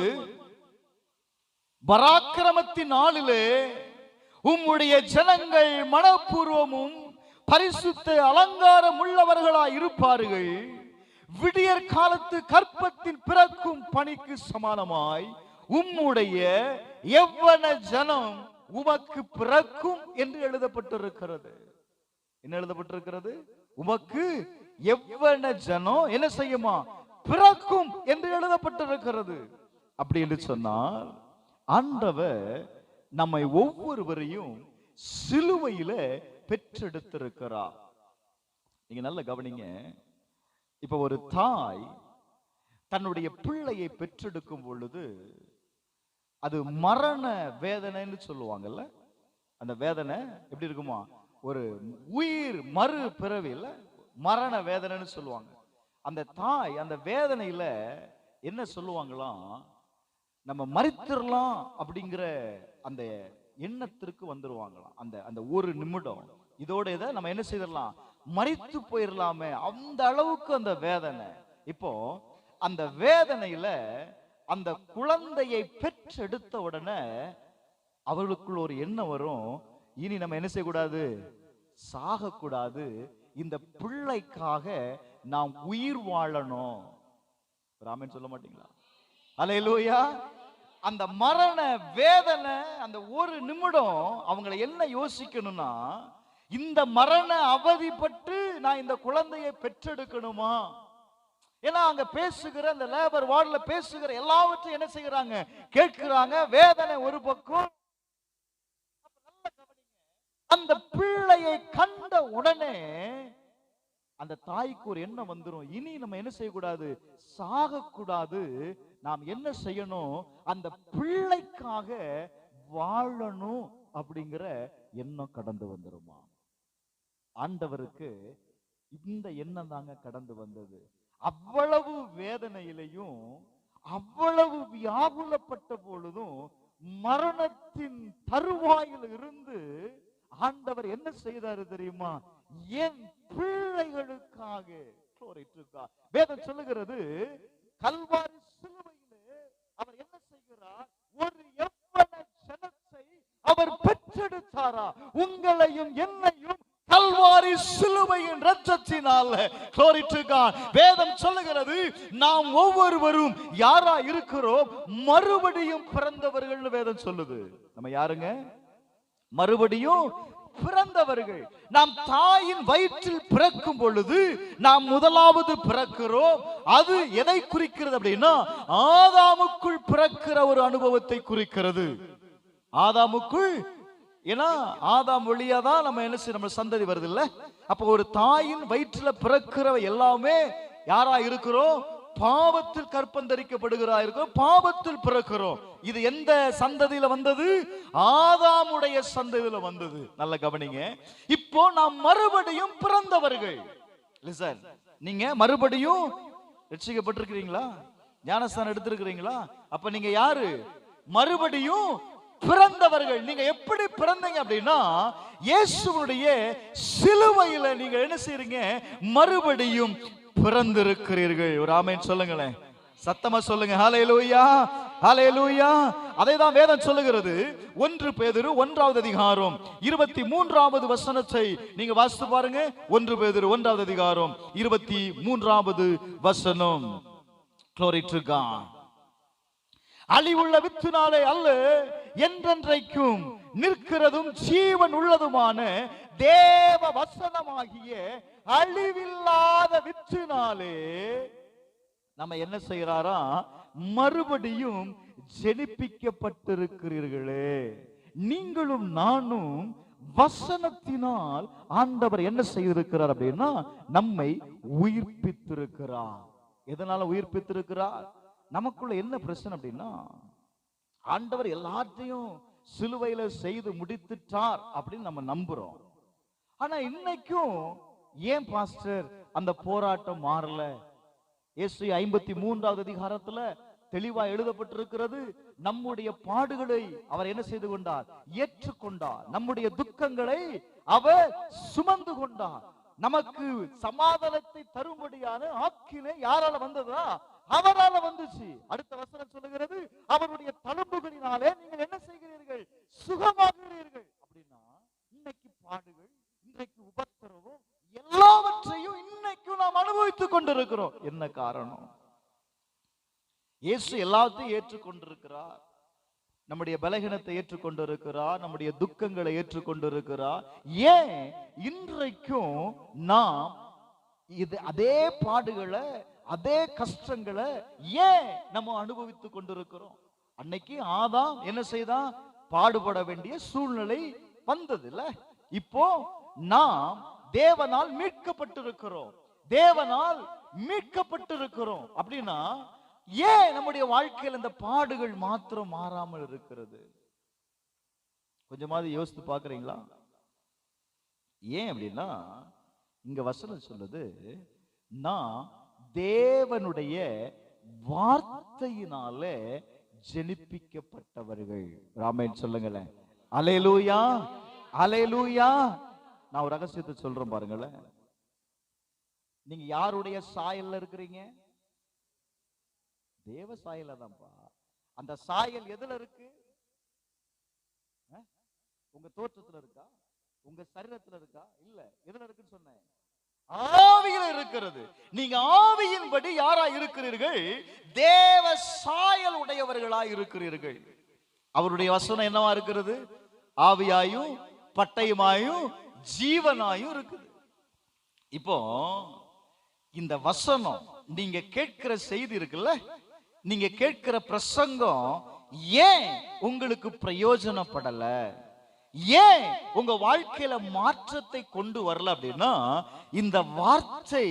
பராக்கிரமத்தின் நாளிலே உம்முடைய ஜனங்கள் மனப்பூர்வமும் பரிசுத்த அலங்காரம் உள்ளவர்களாய் இருப்பார்கள். விடியற் காலத்து கற்பத்தின் பிறக்கும் பணிக்கு சமானமாய் உம்முடைய எவ்வன ஜனம் உமக்கு பிறக்கும் என்று எழுதப்பட்டிருக்கிறது. என்ன எழுதப்பட்டிருக்கிறது? உமக்கு எவ்வன ஜனம் என்ன செய்யுமா? பிறக்கும் என்று எழுதப்பட்டிருக்கிறது. அப்படி என்று சொன்னால் ஆண்டவர் நம்மை ஒவ்வொருவரையும் சிலுவையில பெற்றெடுத்திருக்கிறார். நீங்க நல்ல கவனிங்க. இப்ப ஒரு தாய் தன்னுடைய பிள்ளையை பெற்றெடுக்கும் பொழுது அது மரண வேதனைன்னு சொல்லுவாங்கல்ல. அந்த வேதனை எப்படி இருக்குமா? ஒரு உயிர் மறு பிறவில மரண வேதனைன்னு சொல்லுவாங்க. அந்த தாய் அந்த வேதனையில என்ன சொல்லுவாங்களாம்? நம்ம மரித்திரலாம் அப்படிங்கிற அந்த எண்ணத்திற்கு வந்துருவாங்களாம். அந்த அந்த ஒரு நிமிடம் இதோட இதை நம்ம என்ன செய்திடலாம்? மரித்து போயிடலாமே, அந்த அளவுக்கு அந்த வேதனை. இப்போ அந்த வேதனையில அந்த குழந்தையை பெற்றெடுத்த உடனே அவர்களுக்குள்ள ஒரு எண்ணம் வரும், இனி நம்ம என்ன செய்யக்கூடாது? சாகக்கூடாது, இந்த பிள்ளைக்காக நாம் உயிர் வாழணும். ராமன் சொல்ல மாட்டீங்களா? அல்லேலூயா. அந்த மரண வேதனை அந்த ஒரு நிமிடம் அவங்களை என்ன யோசிக்கணும்னா, இந்த மரண அவதிப்பட்டு நான் இந்த குழந்தையை பெற்றெடுக்கணுமா? ஏன்னா அங்க பேசுகிற அந்த லேபர் வார்டுல பேசுகிற எல்லாவற்றையும் என்ன செய்யறாங்க? கேட்கிறாங்க. வேதனை ஒரு பக்கம். அந்த பிள்ளையை கண்ட உடனே அந்த தாய்க்கு ஒரு எண்ணம் வந்துரும், இனி நம்ம என்ன செய்யக்கூடாது? சாகக்கூடாது, நாம் என்ன செய்யணும்? அந்த பிள்ளைக்காக வாழணும் அப்படிங்கிற எண்ணம் கடந்து வந்துருமா? ஆண்டவருக்கு இந்த எண்ணம் தாங்க கடந்து வந்தது. அவ்வளவு வேதனையிலையும் அவ்வளவு வியாகுலப்பட்ட பொழுதும் மரணத்தின் தருவாயில் இருந்து ஆண்டவர் என்ன செய்தாரு தெரியுமா? என் பிள்ளைகளுக்காக. வேதம் சொல்லுகிறது, கல்வாரி சிலுவையிலே அவர் என்ன செய்கிறார்? ஒரு எவ்வள ஜனத்தை அவர் பெற்றெடுத்தாரா? உங்களையும் என்னையும் கல்வாரி சிலுவையின் இரத்தத்தினால. glory to God. வேதம் சொல்லுகிறது, நாம் ஒவ்வொருவரும் யாரா இருக்கிறோம்? மறுபடியும் பிறந்தவர்கள் வேதம் சொல்லுது. நம்ம யாருங்க? மறுபடியும் பிறந்தவர்கள். நாம் தாயின் வயிற்றில் பிறக்கும் பொழுது நாம் முதலாவது பிறக்கிறோம். அது எதை குறிக்கிறது அப்படின்னா, ஆதாமுக்குள் பிறக்கிற ஒரு அனுபவத்தை குறிக்கிறது. ஆதாமுக்குள், ஏன்னா ஆதாம் வழியா தான் நம்ம என்ன செய்ய, நம்ம சந்ததி வருது இல்ல. அப்ப ஒரு தாயின் வயிற்றுல பிறக்கிற எல்லாமே யாரா இருக்கிறோம்? பாவத்தில் கற்பந்தரிக்கப்படுகிறா இருக்கிறோம், பாவத்தில் பிறக்கிறோம். இது எந்த சந்ததியில வந்தது? ஆதாமுடைய சந்ததியில வந்தது. நல்ல கவனிங்க. இப்போ நாம் மறுபடியும் பிறந்தவர்கள். லிசன், நீங்க மறுபடியும் ரட்சிக்கப்பட்டிருக்கிறீங்களா? ஞானஸ்தானம் எடுத்திருக்கிறீங்களா? அப்ப நீங்க யாரு? மறுபடியும் பிறந்தவர்கள். நீங்க எப்படி பிறந்தீங்க அப்படின்னா, இயேசுவுடைய சிலுவையில நீங்க என்ன செய்றீங்க? மறுபடியும் பிறந்திருக்கிறீர்கள். ஒரு ஆமென் சொல்லுங்களேன், சத்தமா சொல்லுங்க. ஹல்லேலூயா, ஹல்லேலூயா. அதைதான் வேதம் சொல்லுகிறது. 1 பேதுரு 1வது அதிகாரம் 23வது வசனத்தை நீங்க வாசித்து பாருங்க. 1 பேதுரு 1வது அதிகாரம் 23வது வசனம். glory to God. அழிவுள்ள வித்தினாலே அல்ல, என்றென்றைக்கும் நிற்கிறதும் ஜீவன் உள்ளதுமான தேவ வசனமாகிய அழிவில்லாத வித்தினாலே நம்ம என்ன செய்யறாரா? மறுபடியும் ஜெனிப்பிக்கப்பட்டிருக்கிறீர்களே. நீங்களும் நானும் வசனத்தினால் ஆண்டவர் என்ன செய்திருக்கிறார் அப்படின்னா, நம்மை உயிர்ப்பித்திருக்கிறார். எதனால உயிர்ப்பித்திருக்கிறார்? நமக்குள்ள என்ன பிரச்சனை அப்படின்னா, ஆண்டவர் எல்லாத்தையும் சிலுவையில செய்து முடித்துட்டார் அப்படின்னு நம்ம நம்புறோம். ஆனா இன்னைக்கும் ஏன் பாஸ்டர் அந்த போராட்டம் மாறல? ஏசாயா 53வது அதிகாரத்துல தெளிவா எழுதப்பட்டிருக்கிறது, நம்முடைய பாடுகளை அவர் என்ன செய்து கொண்டார்? ஏற்றுக்கொண்டார். நம்முடைய துக்கங்களை அவர் சுமந்து கொண்டார். நமக்கு சமாதானத்தை தரும்படியான ஆக்கினை யாரால வந்ததா? அவரால வந்துச்சு. அடுத்த வசனம் சொல்லுகிறது, அவருடைய தழும்புகளினாலே நீங்கள் என்ன செய்கிறீர்கள்? சுகமாகிறீர்கள். அப்படின்னா இன்னைக்கு பாடுகள், இன்றைக்கு உபத்திரவம், எல்லாவற்றையும் இன்னைக்கும் நாம் அனுபவித்துக் கொண்டிருக்கிறோம். என்ன காரணம்? இயேசு எல்லாத்தையும் ஏற்றுக்கொண்டிருக்கிறார். நம்முடைய பலகீனத்தை ஏற்றுக்கொண்டு இருக்கிறார், நம்முடைய துக்கங்களை ஏற்றுக்கொண்டு இருக்கிறார். ஏன் இன்றைக்கும் நாம் அதே பாடுகளை, அதே கஷ்டங்களை ஏன் நம்ம அனுபவித்துக் கொண்டிருக்கிறோம்? அன்னைக்கு ஆதாம் என்ன செய்தான்? பாடுபட வேண்டிய சூழ்நிலை வந்தது இல்ல? இப்போ நாம் தேவனால் மீட்கப்பட்டிருக்கிறோம், தேவனால் மீட்கப்பட்டிருக்கிறோம். அப்படின்னா ஏன் நம்முடைய வாழ்க்கையில் இந்த பாடுகள் மாத்திரம் மாறாமல் இருக்கிறது? கொஞ்சமாவது யோசித்து பாக்குறீங்களா? ஏன் அப்படின்னா இங்க வசனம் சொல்லுது, நான் தேவனுடைய வார்த்தையினாலே ஜெனிப்பிக்கப்பட்டவர்கள். ராமேன் சொல்லுங்களேன். அல்லேலூயா, அல்லேலூயா. நான் ஒரு ரகசியத்தை சொல்றேன் பாருங்களேன். நீங்க யாருடைய சாயல்ல இருக்கிறீங்க? தேவ சாயல்ல தான்ப்பா. அந்த சாயல் எதுல இருக்கு? உங்க தோற்றத்துல இருக்கா? உங்க சரீரத்துல இருக்கா? இல்ல. எதுல இருக்குன்னு சொன்னேன்? ஆவியில் இருக்கிறது. நீங்க ஆவியின்படி யாரா இருக்கிறீர்கள்? தேவ சாயல் உடையவர்களா இருக்கிறீர்கள். அவருடைய வசனம் என்னவா இருக்கிறது? ஆவியாயும் பட்டயமாயும் ஜீவனாயும் இருக்குது. இப்போ இந்த வசனம், நீங்க கேட்கிற செய்தி இருக்குல்ல, நீங்க கேட்கிற பிரசங்கம் ஏன் உங்களுக்கு பிரயோஜனப்படல, ஏன் உங்க வாழ்க்கையில மாற்றத்தை கொண்டு வரல அப்படின்னா, இந்த வார்த்தை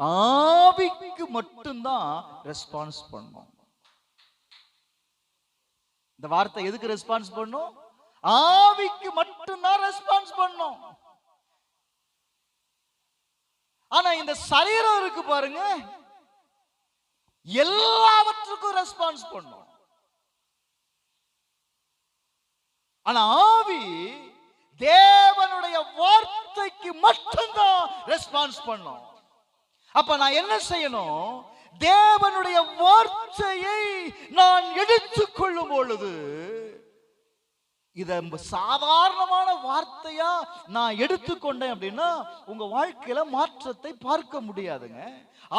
ஆவிக்கு மட்டும்தான் ரெஸ்பான்ஸ் பண்ணும். இந்த வார்த்தை எதுக்கு ரெஸ்பான்ஸ் பண்ணும்? ஆவிக்கு மட்டும்தான் ரெஸ்பான்ஸ் பண்ணும். ஆனா இந்த சரீரம் இருக்கு பாருங்க, எல்லாவற்றுக்கும் ரெஸ்பான்ஸ் பண்ணும். ஆனா ஆவி தேவனுடைய வார்த்தைக்கு மட்டும்தான் ரெஸ்பான்ஸ் பண்ணும். அப்ப நான் என்ன செய்யணும்? தேவனுடைய வார்த்தையை நான் எடுத்துக்கொள்ளும் பொழுது, இத சாதாரணமான வார்த்தையா நான் எடுத்துக்கொண்டேன் அப்படின்னா உங்க வாழ்க்கையில மாற்றத்தை பார்க்க முடியாதுங்க.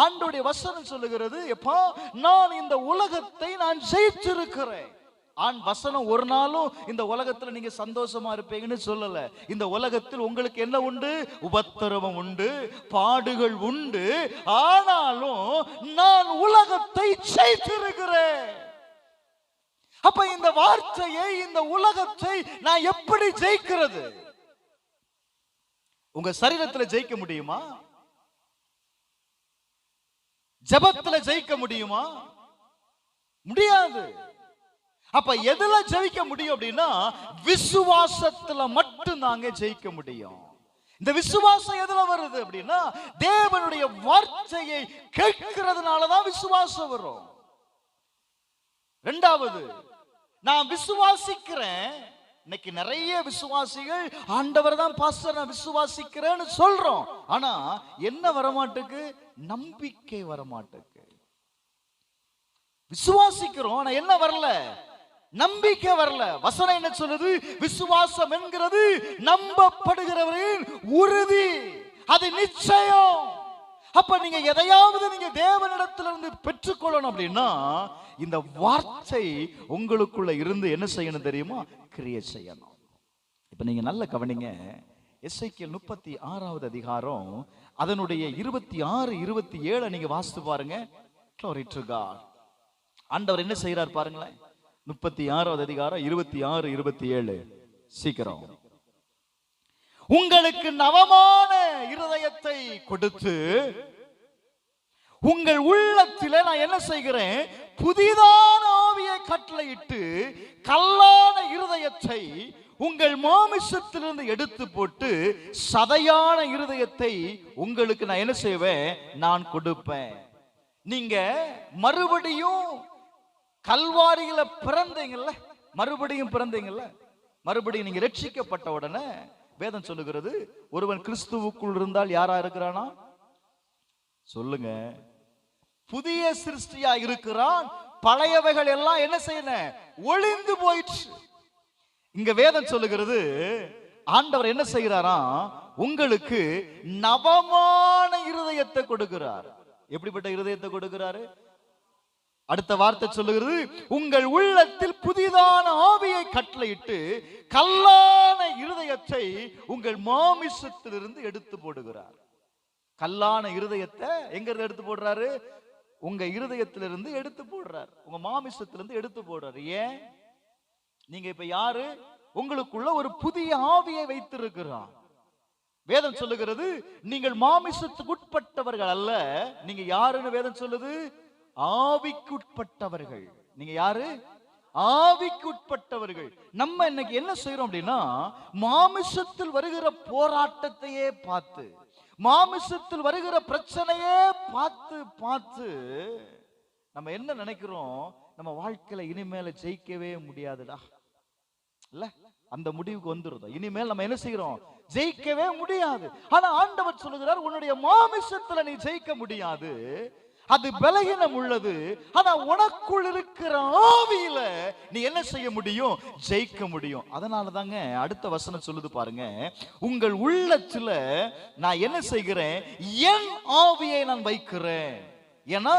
ஆண்டவருடைய வசனம் சொல்லுகிறது, எப்பா நான் இந்த உலகத்தை நான் ஜெயிச்சிருக்கிறேன். வசனம் ஒரு நாளும் இந்த உலகத்துல நீங்க சந்தோஷமா இருப்பீங்கன்னு சொல்லல. இந்த உலகத்தில் உங்களுக்கு என்ன உண்டு? உபத்திரவம் உண்டு, பாடுகள் உண்டு. ஆனாலும் நான் உலகத்தை ஜெயித்திருக்கிறேன். அப்ப இந்த வார்த்தையை, இந்த உலகத்தை நான் எப்படி ஜெயிக்கிறது? உங்க சரீரத்துல ஜெயிக்க முடியுமா? ஜெபத்துல ஜெயிக்க முடியுமா? முடியாது. அப்ப எதுல ஜெயிக்க முடியும் அப்படின்னா விசுவாசத்துல மட்டும் நாங்க ஜெயிக்க முடியும். இந்த விசுவாசம் எதுல வருது அப்படின்னா தேவனுடைய வார்த்தையை கேட்கிறதுனாலதான் விசுவாசம் வரும். இரண்டாவது, நான் விசுவாசிக்கிறேன். இன்னைக்கு நிறைய விசுவாசிகள் ஆண்டவர் தான் பாஸ்டர் நான் விசுவாசிக்கிறேன்னு சொல்றோம். ஆனா என்ன வரமாட்டுக்கு? நம்பிக்கை வரமாட்டுக்கு. விசுவாசிக்கிறோம், ஆனா என்ன வரல? நம்பிக்கை வரல. வசனம் என்ன சொல்லுது? விசுவாசம் என்கிறது நம்பப்படுகிறவரின் உறுதி, அது நிச்சயம். அப்ப நீங்க எதையாவது நீங்க தேவனிடத்திலிருந்து பெற்றுக்கொள்ளணும் அப்படின்னா இந்த வார்த்தை உங்களுக்குள்ள இருந்து என்ன செய்யணும் தெரியுமா? கிரியை செய்யணும். இப்ப நீங்க நல்ல கவனிங்க. எசேக்கியேல் 36வது அதிகாரம் அதனுடைய 26, 27 நீங்க வாசித்து பாருங்க. Glory to God. ஆண்டவர் என்ன செய்யறார் பாருங்களேன். 36வது அதிகாரம் 26, 27 சீக்கிரம். உங்களுக்கு நவமான இருதயத்தை கொடுத்து உங்கள் உள்ளத்திலே நான் என்ன செய்கிறேன்? புதிதான ஆவியை கட்டளையிட்டு கல்லான இருதயத்தை உங்கள் மாமிசத்திலிருந்து எடுத்து போட்டு சதையான இருதயத்தை உங்களுக்கு நான் என்ன செய்வேன்? நான் கொடுப்பேன். நீங்க மறுபடியும் கல்வாரியில பிறந்தீங்கல்ல, மறுபடியும் பிறந்தீங்கல்ல, மறுபடியும் நீங்க ரட்சிக்கப்பட்ட உடனே வேதம் சொல்லுகிறது, ஒருவன் கிறிஸ்துவுக்குள் இருந்தால் யாரா இருக்கிறானா? சொல்லுங்க. புதிய சிருஷ்டியா இருக்கிறான். பழையவைகள் எல்லாம் என்ன செய்யணும்? ஒளிந்து போயிடுச்சு. இங்க வேதம் சொல்லுகிறது, ஆண்டவர் என்ன செய்கிறாரா? உங்களுக்கு நவமான இருதயத்தை கொடுக்கிறார். எப்படிப்பட்ட இருதயத்தை கொடுக்கிறாரு? அடுத்த வார்த்தை சொல்லுகிறது, உங்கள் உள்ளத்தில் புதிதான ஆவியை கட்டளையிட்டு கல்லான இருதயத்தை உங்கள் மாமிசத்திலிருந்து எடுத்து போடுகிறார். கல்லான இருதயத்தை எங்க இருந்து எடுத்து போடுறாரு? உங்க இருதயத்திலிருந்து எடுத்து போடுறார், உங்க மாமிசத்திலிருந்து எடுத்து போடுறாரு. ஏன்? நீங்க இப்ப யாரு? உங்களுக்குள்ள ஒரு புதிய ஆவியை வைத்திருக்கிறார். வேதம் சொல்லுகிறது, நீங்கள் மாமிசத்துக்கு உட்பட்டவர்கள் அல்ல. நீங்க யாருன்னு வேதம் சொல்லுது? ஆவிக்குட்பட்டவர்கள். நீங்க யாரு? ஆவிக்குட்பட்டவர்கள். நம்ம இன்னைக்கு என்ன செய்யறோம் அப்படின்னா, மாமிசத்தில் வருகிற போராட்டத்தையே பார்த்து, மாமிசத்தில் வருகிற பிரச்சனையே பார்த்து பார்த்து நம்ம என்ன நினைக்கிறோம்? நம்ம வாழ்க்கையில இனிமேல ஜெயிக்கவே முடியாதுடா இல்ல, அந்த முடிவுக்கு வந்துருதோம். இனிமேல் நம்ம என்ன செய்யறோம்? ஜெயிக்கவே முடியாது. ஆனா ஆண்டவர் சொல்லுகிறார், உன்னுடைய மாமிசத்துல நீ ஜெயிக்க முடியாது, அது பலகீனம் உள்ளது. ஆனா உனக்குள் இருக்கிற ஆவியில நீ என்ன செய்ய முடியும்? ஜெயிக்க முடியும். அதனால தாங்க அடுத்த வசனம் சொல்லுது பாருங்க, உங்கள் உள்ளத்துல நான் என்ன செய்கிறேன்? என் ஆவியை நான் வைக்கிறேன். ஏன்னா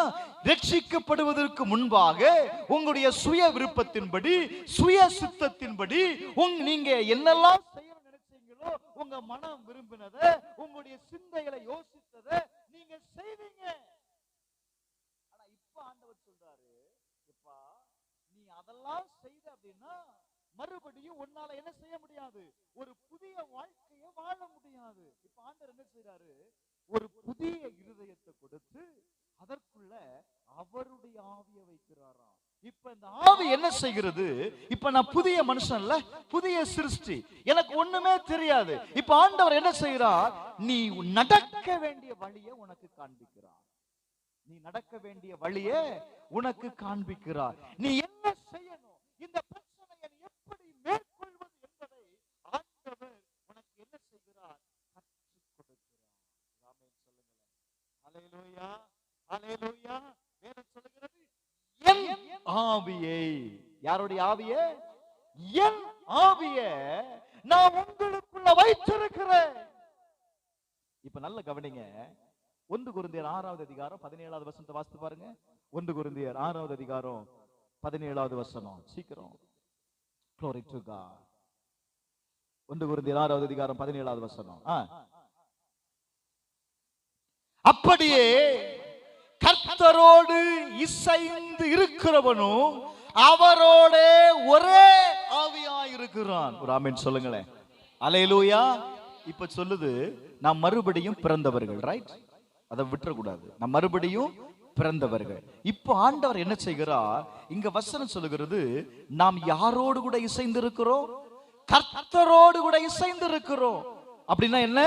ரட்சிக்கப்படுவதற்கு முன்பாக உங்களுடைய சுய விருப்பத்தின்படி, சுய சித்தத்தின்படி நீங்க என்னெல்லாம் செய்ய நினைச்சீங்களோ, உங்க மனம் விரும்பினதை, உங்களுடைய சிந்தைகளை யோசித்ததை நீங்க செய்வீங்க. ஆனா இப்ப ஆண்டவர் சொல்றாரு, இப்ப நீ அதெல்லாம் செய்த அப்படின்னா மறுபடியும் உன்னால என்ன செய்ய முடியாது? ஒரு புதிய வாழ்க்கையை வாழ முடியாது. இப்ப ஆண்டவர் என்ன செய்யறாரு? ஒரு புதிய இருதயத்தை கொடுத்து அதற்குள்ள அவருடைய ஆவியை வைக்கிறாராம். இப்ப இந்த ஆவி என்ன செய்கிறது? இப்ப நான் புதிய மனுஷன்ல, புதிய சிருஷ்டி, எனக்கு ஒண்ணுமே தெரியாது. இப்ப ஆண்டவர் என்ன செய்யறார்? நீ நடக்க வேண்டிய வழியை உனக்கு காண்பிக்கிறார். நீ நடக்க வேண்டிய வழியை உனக்கு காண்பிக்கிறார். நீ என்ன செய்யணும், இந்த பிரச்சனையை எப்படி மேற்கொள்வது என்பதை ஆண்டவர் உனக்கு என்ன செய்கிறார்? கற்றுக் கொடுக்கிறார். ஆமென் சொல்லுங்களேன். ஹல்லேலூயா, ஹல்லேலூயா. வேதம் சொல்லுகிறது, என் ஆவியை, யாருடைய ஆவியை? என் ஆவியை நான் உங்களுக்குள்ள வைத்திருக்கிறேன். இப்ப நல்ல கவனிங்க. 1 கொரிந்தியர் 6வது அதிகாரம் 17வது வசனத்தை வாசித்து பாருங்க. 1 கொரிந்தியர் 6வது அதிகாரம் 17வது வசனம். சீக்கிரம். Glory to God. 1 கொரிந்தியர் 6வது அதிகாரம் 17வது வசனம். அப்படியே கர்த்தரோடு இசைந்து இருக்கிறவனும் அவரோட ஒரே ஆவியாய் இருக்கிறான். ஒரு ஆமென் சொல்லுங்களேன். அல்லேலூயா. இப்ப சொல்லுது, நாம் மறுபடியும் பிறந்தவர்கள். ரைட்? அதை விட்டுறக்கூடாது. நாம் மறுபடியும் பிறந்தவர்கள். இப்ப ஆண்டவர் என்ன செய்கிறார்? இங்க வசனம் சொல்லுகிறது, நாம் யாரோடு கூட இசைந்து இருக்கிறோம்? கர்த்தரோடு கூட இசைந்து இருக்கிறோம். அப்படின்னா என்ன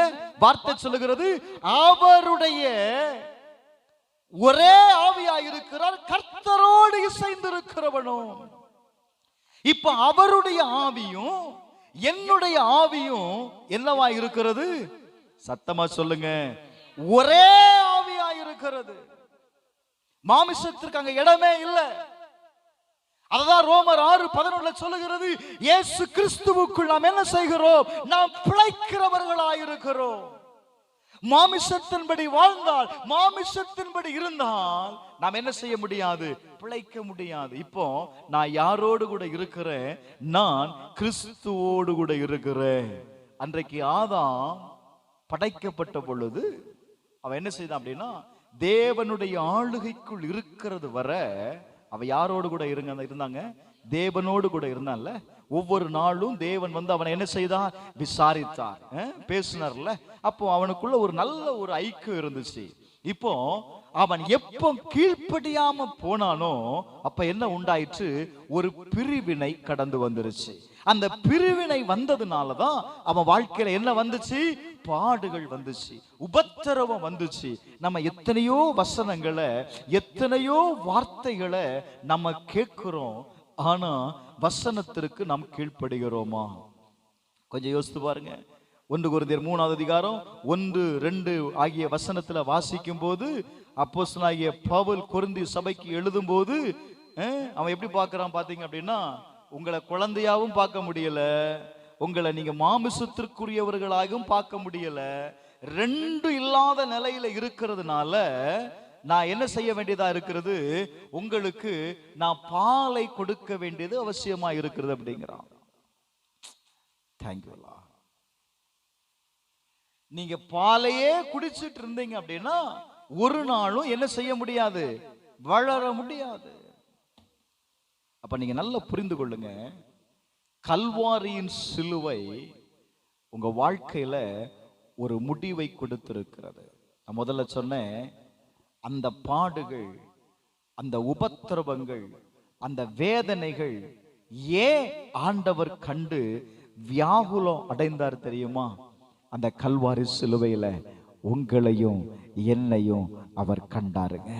வார்த்தை சொல்லுகிறது? அவருடைய ஒரே ஆவியாய் இருக்கிறார், கர்த்தரோடு இசைந்து இருக்கிறவனும். இப்ப அவருடைய ஆவியும் என்னுடைய ஆவியும் என்னவா இருக்கிறது? சத்தமா சொல்லுங்க. ஒரே ஆவியாய் இருக்கிறது. மாமிசத்திற்கு அங்க இடமே இல்லை. அதுதான் ரோமர் 6:11 சொல்லுகிறது, இயேசு கிறிஸ்துவுக்குள் நாம் என்ன செய்கிறோம்? நாம் பிழைக்கிறவர்களாய் இருக்கிறோம். மாமிசத்தின்படி வாழ்ந்தால், மாமிசத்தின்படி இருந்தால் நாம் என்ன செய்ய முடியாது? பிழைக்க முடியாது. இப்போ நான் யாரோடு கூட இருக்கிறேன்? நான் கிறிஸ்துவோடு கூட இருக்கிறேன். அன்றைக்கு ஆதாம் படைக்கப்பட்ட பொழுது அவன் என்ன செய்தான் அப்படின்னா, தேவனுடைய ஆளுகைக்குள் இருக்கிறது வர அவ யாரோடு கூட இருந்தாங்க? தேவனோடு கூட இருந்தான்ல. ஒவ்வொரு நாளும் தேவன் வந்து அவனை என்ன செய்தார்? விசாரித்தார், பேசினார்ல. அப்போ அவனுக்குள்ள ஒரு நல்ல ஒரு ஐக்கியம் இருந்துச்சு. இப்போ அவன் எப்போ கீழ்ப்படியாம போனானோ அப்ப என்ன உண்டாயிற்று? ஒரு பிரிவினை கடந்து வந்துருச்சு. அந்த பிரிவினை வந்ததுனாலதான் அவன் வாழ்க்கையில என்ன வந்துச்சு? பாடுகள் வந்துச்சு, உபத்திரவம் வந்துச்சு. நம்ம எத்தனையோ வசனங்களை, எத்தனையோ வார்த்தைகளை நம்ம கேட்கிறோம். ஆனா வசனத்திற்கு நாம் கீழ்ப்படுகிறோமா? கொஞ்சம் யோசித்து பாருங்க. 1 கொரிந்தியர் 3வது அதிகாரம் 1, 2 ஆகிய வசனத்துல வாசிக்கும் போது அப்போஸ்தலனாகிய பவுல் கொரிந்தி சபைக்கு எழுதும் போது அவன் எப்படி பார்க்கறான் பாத்தீங்க அப்படின்னா, உங்களை குழந்தையாவும் பார்க்க முடியல, உங்களை நீங்க மாமிசத்திற்குரியவர்களாகவும் பார்க்க முடியல. ரெண்டு இல்லாத நிலையில இருக்கிறதுனால நான் என்ன செய்ய வேண்டியதா இருக்கிறது, உங்களுக்கு நான் பாலை கொடுக்க வேண்டியது அவசியமா இருக்கிறது அப்படிங்கிறான். தேங்க்யூ. நீங்க பாலையே குடிச்சிட்டு இருந்தீங்க அப்படின்னா ஒரு நாளும் என்ன செய்ய முடியாது, வளர முடியாது. அப்ப நீங்க நல்லா புரிந்து கொள்ளுங்க, கல்வாரியின் சிலுவை உங்க வாழ்க்கையில ஒரு முடிவை கொடுத்திருக்கிறது. நான் முதல்ல சொன்னேன், அந்த பாடுகள், அந்த உபத்திரவங்கள், அந்த வேதனைகள் ஏன் ஆண்டவர் கண்டு வியாகுலம் அடைந்தார் தெரியுமா? அந்த கல்வாரி சிலுவையில உங்களையும் என்னையும் அவர் கண்டாருங்க.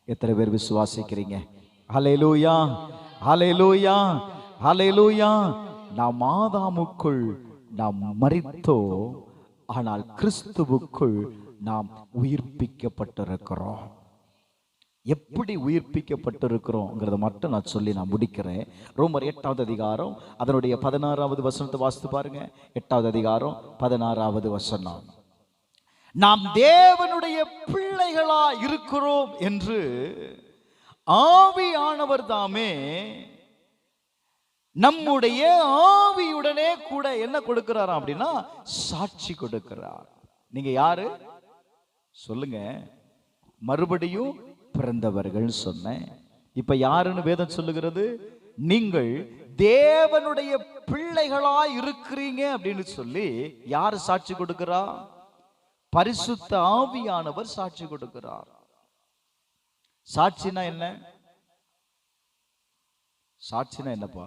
எத்தனை பேர் விசுவாசிக்கிறீங்க? ஹல்லேலூயா, ஹல்லேலூயா, ஹல்லேலூயா. நாம் ஆதாமுக்குள் நாம் மரித்தோம், ஆனால் கிறிஸ்துவுக்குள் நாம் உயிர்ப்பிக்கப்பட்டிருக்கிறோம். எப்படி உயிர்ப்பிக்கப்பட்டிருக்கிறோங்கிறத மட்டும் நான் சொல்லி நான் முடிக்கிறேன். ரோமர் 8வது அதிகாரம் அதனுடைய 16வது வசனத்தை வாசித்து பாருங்க. 8வது அதிகாரம் 16வது வசனம். நாம் தேவனுடைய பிள்ளைகளா இருக்கிறோம் என்று ஆவியானவர் தாமே நம்முடைய ஆவியுடனே கூட என்ன கொடுக்கிறாராம் அப்படின்னா சாட்சி கொடுக்கிறார். நீங்க யாரு சொல்லுங்க? மறுபடியும் பிறந்தவர்கள் சொன்னேன். இப்ப யாருன்னு வேதம் சொல்லுகிறது? நீங்கள் தேவனுடைய பிள்ளைகளாய் இருக்கிறீங்க அப்படின்னு சொல்லி யாரு சாட்சி கொடுக்கிறா? பரிசுத்த ஆவியானவர் சாட்சி கொடுக்கிறார். சாட்சினா என்ன? சாட்சினா என்னப்பா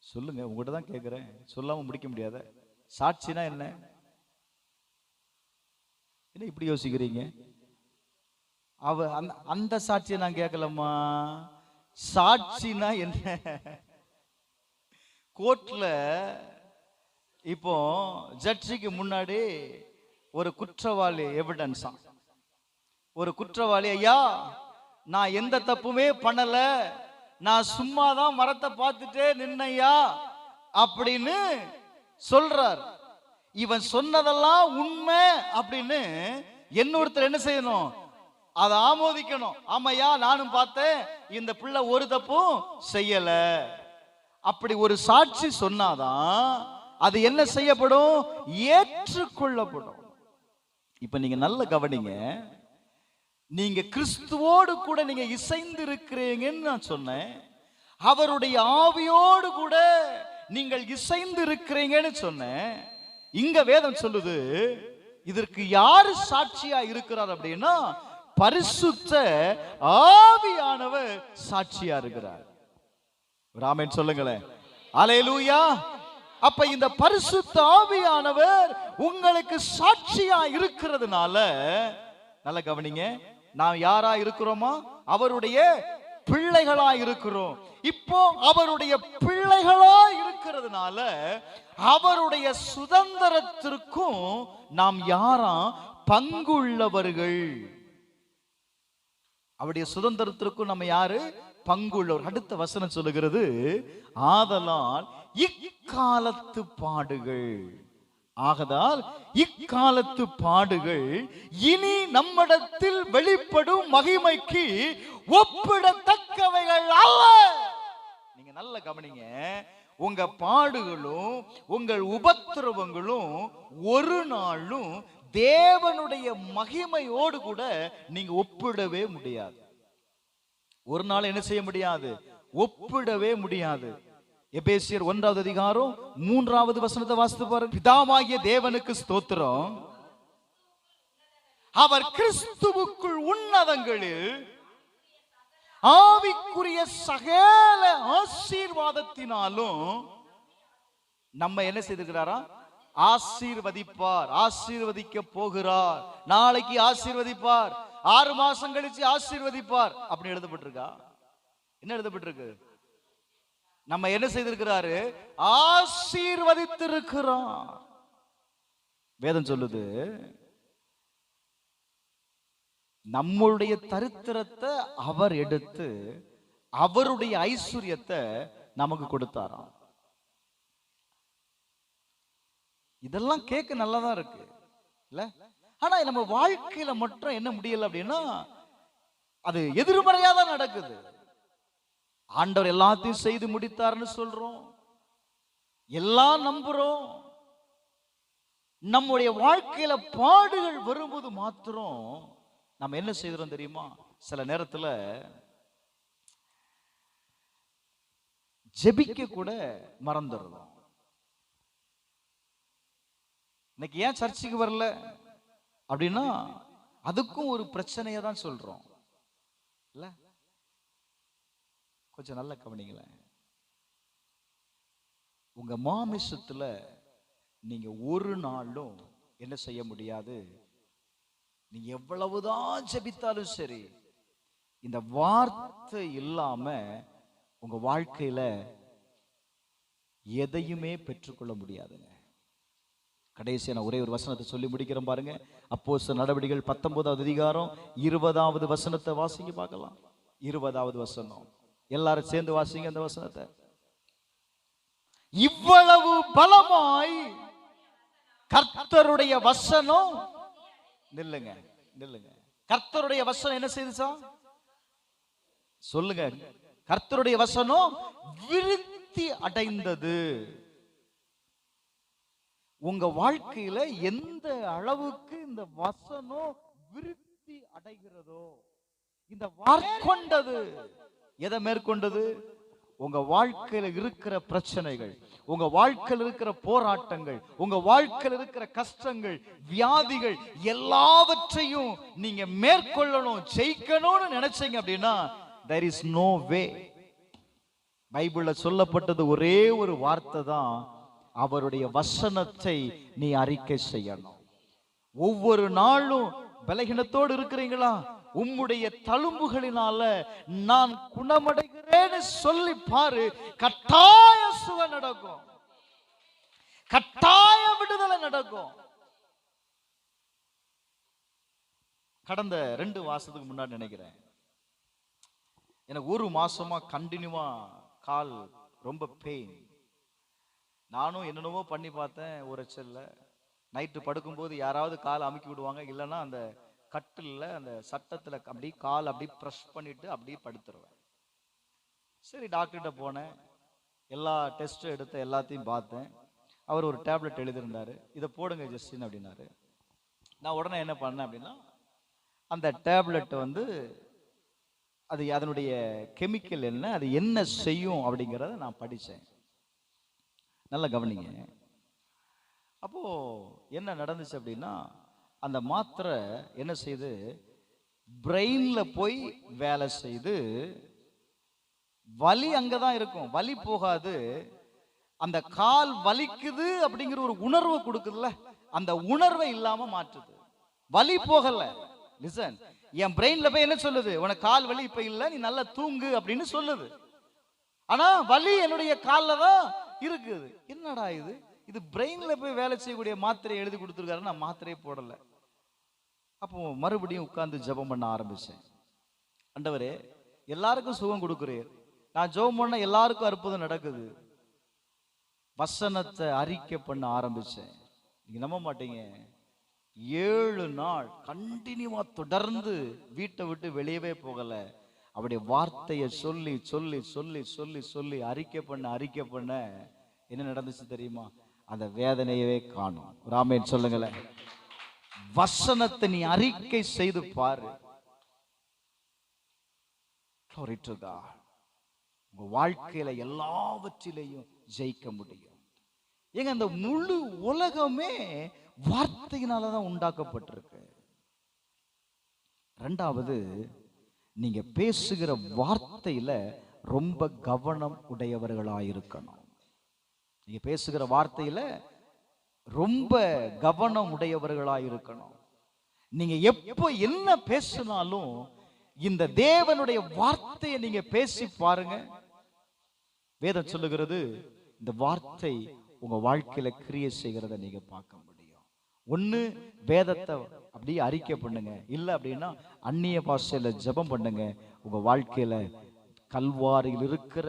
சொல்லுங்க, உங்ககிட்ட தான் கேட்கிறேன், சொல்லாம முடிக்க முடியாத. சாட்சினா என்ன? என்ன இப்படி யோசிக்கிறீங்க? அந்த சாட்சியை நான் கேட்கலம்மா. சாட்சினா என்ன? கோர்ட்ல இப்போ ஜட்ஜிக்கு முன்னாடி ஒரு குற்றவாளி எவிடன்ஸா, ஒரு குற்றவாளி, ஐயா நான் எந்த தப்புமே பண்ணல, நான் சும்மா தான் மரத்தை பார்த்துட்டே நின்னையா அப்படின்னு சொல்றார். இவன் சொன்னதெல்லாம் உண்மை அப்படின்னு இன்னொருத்தர் என்ன செய்யணும்? அதை ஆமோதிக்கணும். ஆமையா நானும் பார்த்தேன், இந்த பிள்ளை ஒரு தப்பும் செய்யல. அப்படி ஒரு சாட்சி சொன்னாதான் அது என்ன செய்யப்படும்? ஏற்றுக்கொள்ளப்படும். இப்ப நீங்க நல்ல கவனிங்க, நீங்க கிறிஸ்துவோடு கூட நீங்க இசைந்து இருக்கிறீங்கன்னு நான் சொன்னேன். அவருடைய ஆவியோடு கூட நீங்கள் இசைந்து இருக்கிறீங்கன்னு சொன்னேன். இங்க வேதம் சொல்லுது, இதற்கு யாரு சாட்சியா இருக்கிறார் அப்படின்னா பரிசுத்த ஆவியானவர் சாட்சியா இருக்கிறார். ஆமென் சொல்லுங்களேன். அல்லேலூயா. அப்ப இந்த பரிசுத்த ஆவியானவர் உங்களுக்கு சாட்சியா இருக்கிறதுனால நல்ல கவனிங்க, நாம் யாரா இருக்கிறோமா? அவருடைய பிள்ளைகளா இருக்கிறோம். இப்போ அவருடைய பிள்ளைகளா இருக்கிறதுனால அவருடைய சுதந்திரத்திற்கும் நாம் யாரா? பங்குள்ளவர்கள். அவருடைய சுதந்திரத்திற்கும் நம்ம யாரு? பங்குள்ளவர். அடுத்த வசனம் சொல்லுகிறது, ஆதலால் இக்காலத்து பாடுகள், ஆகதால் இக்காலத்து பாடுகள் இனி நம்மிடத்தில் வெளிப்படும் மகிமைக்கு ஒப்பிடத்தக்கவைகள் அல்ல. நீங்க நல்ல கவனிங்க, உங்க பாடுகளும் உங்கள் உபத்திரவங்களும் ஒரு நாளும் தேவனுடைய மகிமையோடு கூட நீங்க ஒப்பிடவே முடியாது. ஒரு நாள் என்ன செய்ய முடியாது? ஒப்பிடவே முடியாது. எபேசியர் 1வது அதிகாரம் 3வது வசனத்தை வாசித்து பாருங்க. பிதாவாகிய தேவனுக்கு ஸ்தோத்திரம், அவர் கிறிஸ்துவுக்குள் உன்னதங்களில் ஆவிக்குரிய சகல ஆசீர்வாதத்தினாலும் நம்ம என்ன செய்திருக்கிறாரா? ஆசீர்வதிப்பார், ஆசீர்வதிக்க போகிறார், நாளைக்கு ஆசீர்வதிப்பார், 6 மாசம் கழிச்சு ஆசீர்வதிப்பார் அப்படி எழுதப்பட்டிருக்கா? என்ன எழுதப்பட்டிருக்கு? நம்ம என்ன செய்திருக்கிறாரு? ஆசீர்வதித்திருக்கிறார். வேதம் சொல்லுது, நம்முடைய தரித்திரத்தை அவர் எடுத்து அவருடைய ஐஸ்வர்யத்தை நமக்கு கொடுத்தாராம். இதெல்லாம் கேட்க நல்லதா இருக்கு இல்ல? ஆனா நம்ம வாழ்க்கையில மட்டும் என்ன முடியல அப்படின்னா அது எதிர்மறையா தான் நடக்குது. ஆண்டவர் எல்லாத்தையும் செய்து முடித்தார்னு சொல்றோம், எல்லாம் நம்புறோம். நம்முடைய வாழ்க்கையில பாடுகள் வரும்போது மாத்திரம் நம்ம என்ன செய்யறோம் தெரியுமா? சில நேரத்துல ஜெபிக்க கூட மறந்துடுறோம். இன்னைக்கு ஏன் சர்ச்சுக்கு வரல அப்படின்னா அதுக்கும் ஒரு பிரச்சனையை தான் சொல்றோம் இல்ல. கொஞ்சம் நல்ல கவனிங்களேன். உங்க மாமிசத்துல நீங்க ஒரு நாளும் என்ன செய்ய முடியாது. நீங்க எவ்வளவுதான் ஜெபித்தாலும் சரி, இந்த வார்த்தை இல்லாம உங்க வாழ்க்கையில எதையுமே பெற்றுக்கொள்ள முடியாதுங்க. கடைசியா நான் ஒரே ஒரு வசனத்தை சொல்லி முடிக்கிறேன் பாருங்க. அப்போஸ்தலர் நடவடிக்கைகள் 19வது அதிகாரம் 20வது வசனத்தை வாசிங்க பார்க்கலாம். 20வது வசனம் எல்லாரும் சேர்ந்து வாசிங்க அந்த வசனத்தை. இவ்வளவு பலமாய் கர்த்தருடைய வசனம், நில்லுங்க நில்லுங்க, கர்த்தருடைய வசனம் என்ன செய்துச்சா சொல்லுங்க. கர்த்தருடைய வசனம் விருத்தி அடைந்தது. உங்க வாழ்க்கையில எந்த அளவுக்கு இந்த வசனம் விருத்தி அடைகிறதோ, இந்த மேற்கொண்டது எதை மேற்கொண்டது? உங்க வாழ்க்கையில இருக்கிற பிரச்சனைகள், உங்க வாழ்க்கையில் இருக்கிற போராட்டங்கள், உங்க வாழ்க்கையில் இருக்கிற கஷ்டங்கள், வியாதிகள் எல்லாவற்றையும் நீங்க மேற்கொள்ளணும், ஜெயிக்கணும்னு நினைச்சீங்க அப்படின்னா there is no way. பைபிள்ல சொல்லப்பட்டது ஒரே ஒரு வார்த்தை தான், அவருடைய வசனத்தை நீ அறிக்கை செய்யணும். ஒவ்வொரு நாளும் பலகீனத்தோடு இருக்கிறீங்களா? உம்முடைய தழும்புகளினால நான் குணமடைகிறேன்னு சொல்லி பாரு, கட்டாய சுகம் நடக்கும், கட்டாய விடுதலை நடக்கும். கடந்த 2 மாசத்துக்கு முன்னாடி நினைக்கிறேன், எனக்கு 1 மாசமா கண்டினியூவா கால் ரொம்ப பெயின். நானும் என்னென்னவோ பண்ணி பார்த்தேன், உரைச்சல்ல. நைட்டு படுக்கும்போது யாராவது கால் அமுக்கி விடுவாங்க, இல்லைன்னா அந்த கட்டில் அந்த சட்டத்தில் அப்படி கால் அப்படி ப்ரெஷ் பண்ணிட்டு அப்படியே படுத்துருவேன். சரி, டாக்டர்கிட்ட போனேன், எல்லா டெஸ்ட்டும் எடுத்து எல்லாத்தையும் பார்த்தேன். அவர் ஒரு டேப்லெட் எழுதியிருந்தாரு, இதை போடுங்க ஜஸ்டின் அப்படின்னாரு. நான் உடனே என்ன பண்ணேன் அப்படின்னா, அந்த டேப்லெட் அது அதனுடைய கெமிக்கல் என்ன, அது என்ன செய்யும் அப்படிங்கிறத நான் படித்தேன். நல்லா கவனிங்க. அப்போ என்ன நடந்துச்சு அப்படின்னா, அந்த மாத்திரை என்ன செய்து பிரெயின்ல போய் வேலை செய்து, வலி அங்கதான் இருக்கும், வலி போகாது. அந்த கால் வலிக்குது அப்படிங்கிற ஒரு உணர்வை கொடுக்குதுல்ல, அந்த உணர்வை இல்லாம மாற்றுது. வலி போகல. லிசன், என் பிரெயின்ல போய் என்ன சொல்லுது? உனக்கு கால் வலி இப்ப இல்ல, நீ நல்லா தூங்கு அப்படின்னு சொல்லுது. ஆனா வலி என்னுடைய கால்ல தான் இருக்குது. என்னடா இது, இது பிரெயின்ல போய் வேலை செய்யக்கூடிய மாத்திரை எழுதி கொடுத்துருக்காரு, நான் மாத்திரையே போடல. அப்போ மறுபடியும் உட்கார்ந்து ஜெபம் பண்ண ஆரம்பிச்சேன். ஆண்டவரே, எல்லாருக்கும் சுகம் கொடுக்குறேன், நான் ஜெபம் பண்ண எல்லாருக்கும் அற்புதம் நடக்குது. வசனத்தை அறிக்கை பண்ண ஆரம்பிச்சேன். நீங்க நம்ப மாட்டீங்க, 7 நாள் கண்டினியூவா தொடர்ந்து வீட்டை விட்டு வெளியவே போகல. அவருடைய வார்த்தையை சொல்லி சொல்லி சொல்லி சொல்லி சொல்லி அறிக்கை பண்ண என்ன நடந்துச்சு தெரியுமா? அந்த வேதனையவே காணும். ராமேன் சொல்லுங்களேன். வசனத்தை நீ அறிக்கை செய்து பாரு, உங்க வாழ்க்கையில எல்லாவற்றிலையும் ஜெயிக்க முடியும். ஏங்க, அந்த முழு உலகமே வார்த்தையினாலதான் உண்டாக்கப்பட்டிருக்கு. 2வது, நீங்க பேசுகிற வார்த்தையில ரொம்ப கவனம் உடையவர்களாயிருக்கணும். நீங்க பேசுகிற வார்த்தையில ரொம்ப கவனம் உடையவர்களாயிருக்கணும். நீங்க எப்போ என்ன பேசினாலும் இந்த தேவனுடைய வார்த்தையை நீங்க பேசி பாருங்க. வேதம் சொல்லுகிறது, இந்த வார்த்தை உங்க வாழ்க்கையில கிரியை செய்கிறத நீங்க பார்க்க முடியும். ஒண்ணு வேதத்தை அப்படியே அறிக்கை பண்ணுங்க, இல்ல அப்படின்னா அந்நிய பாஷையில ஜெபம் பண்ணுங்க. உங்க வாழ்க்கையில கல்வாரியில் இருக்கிற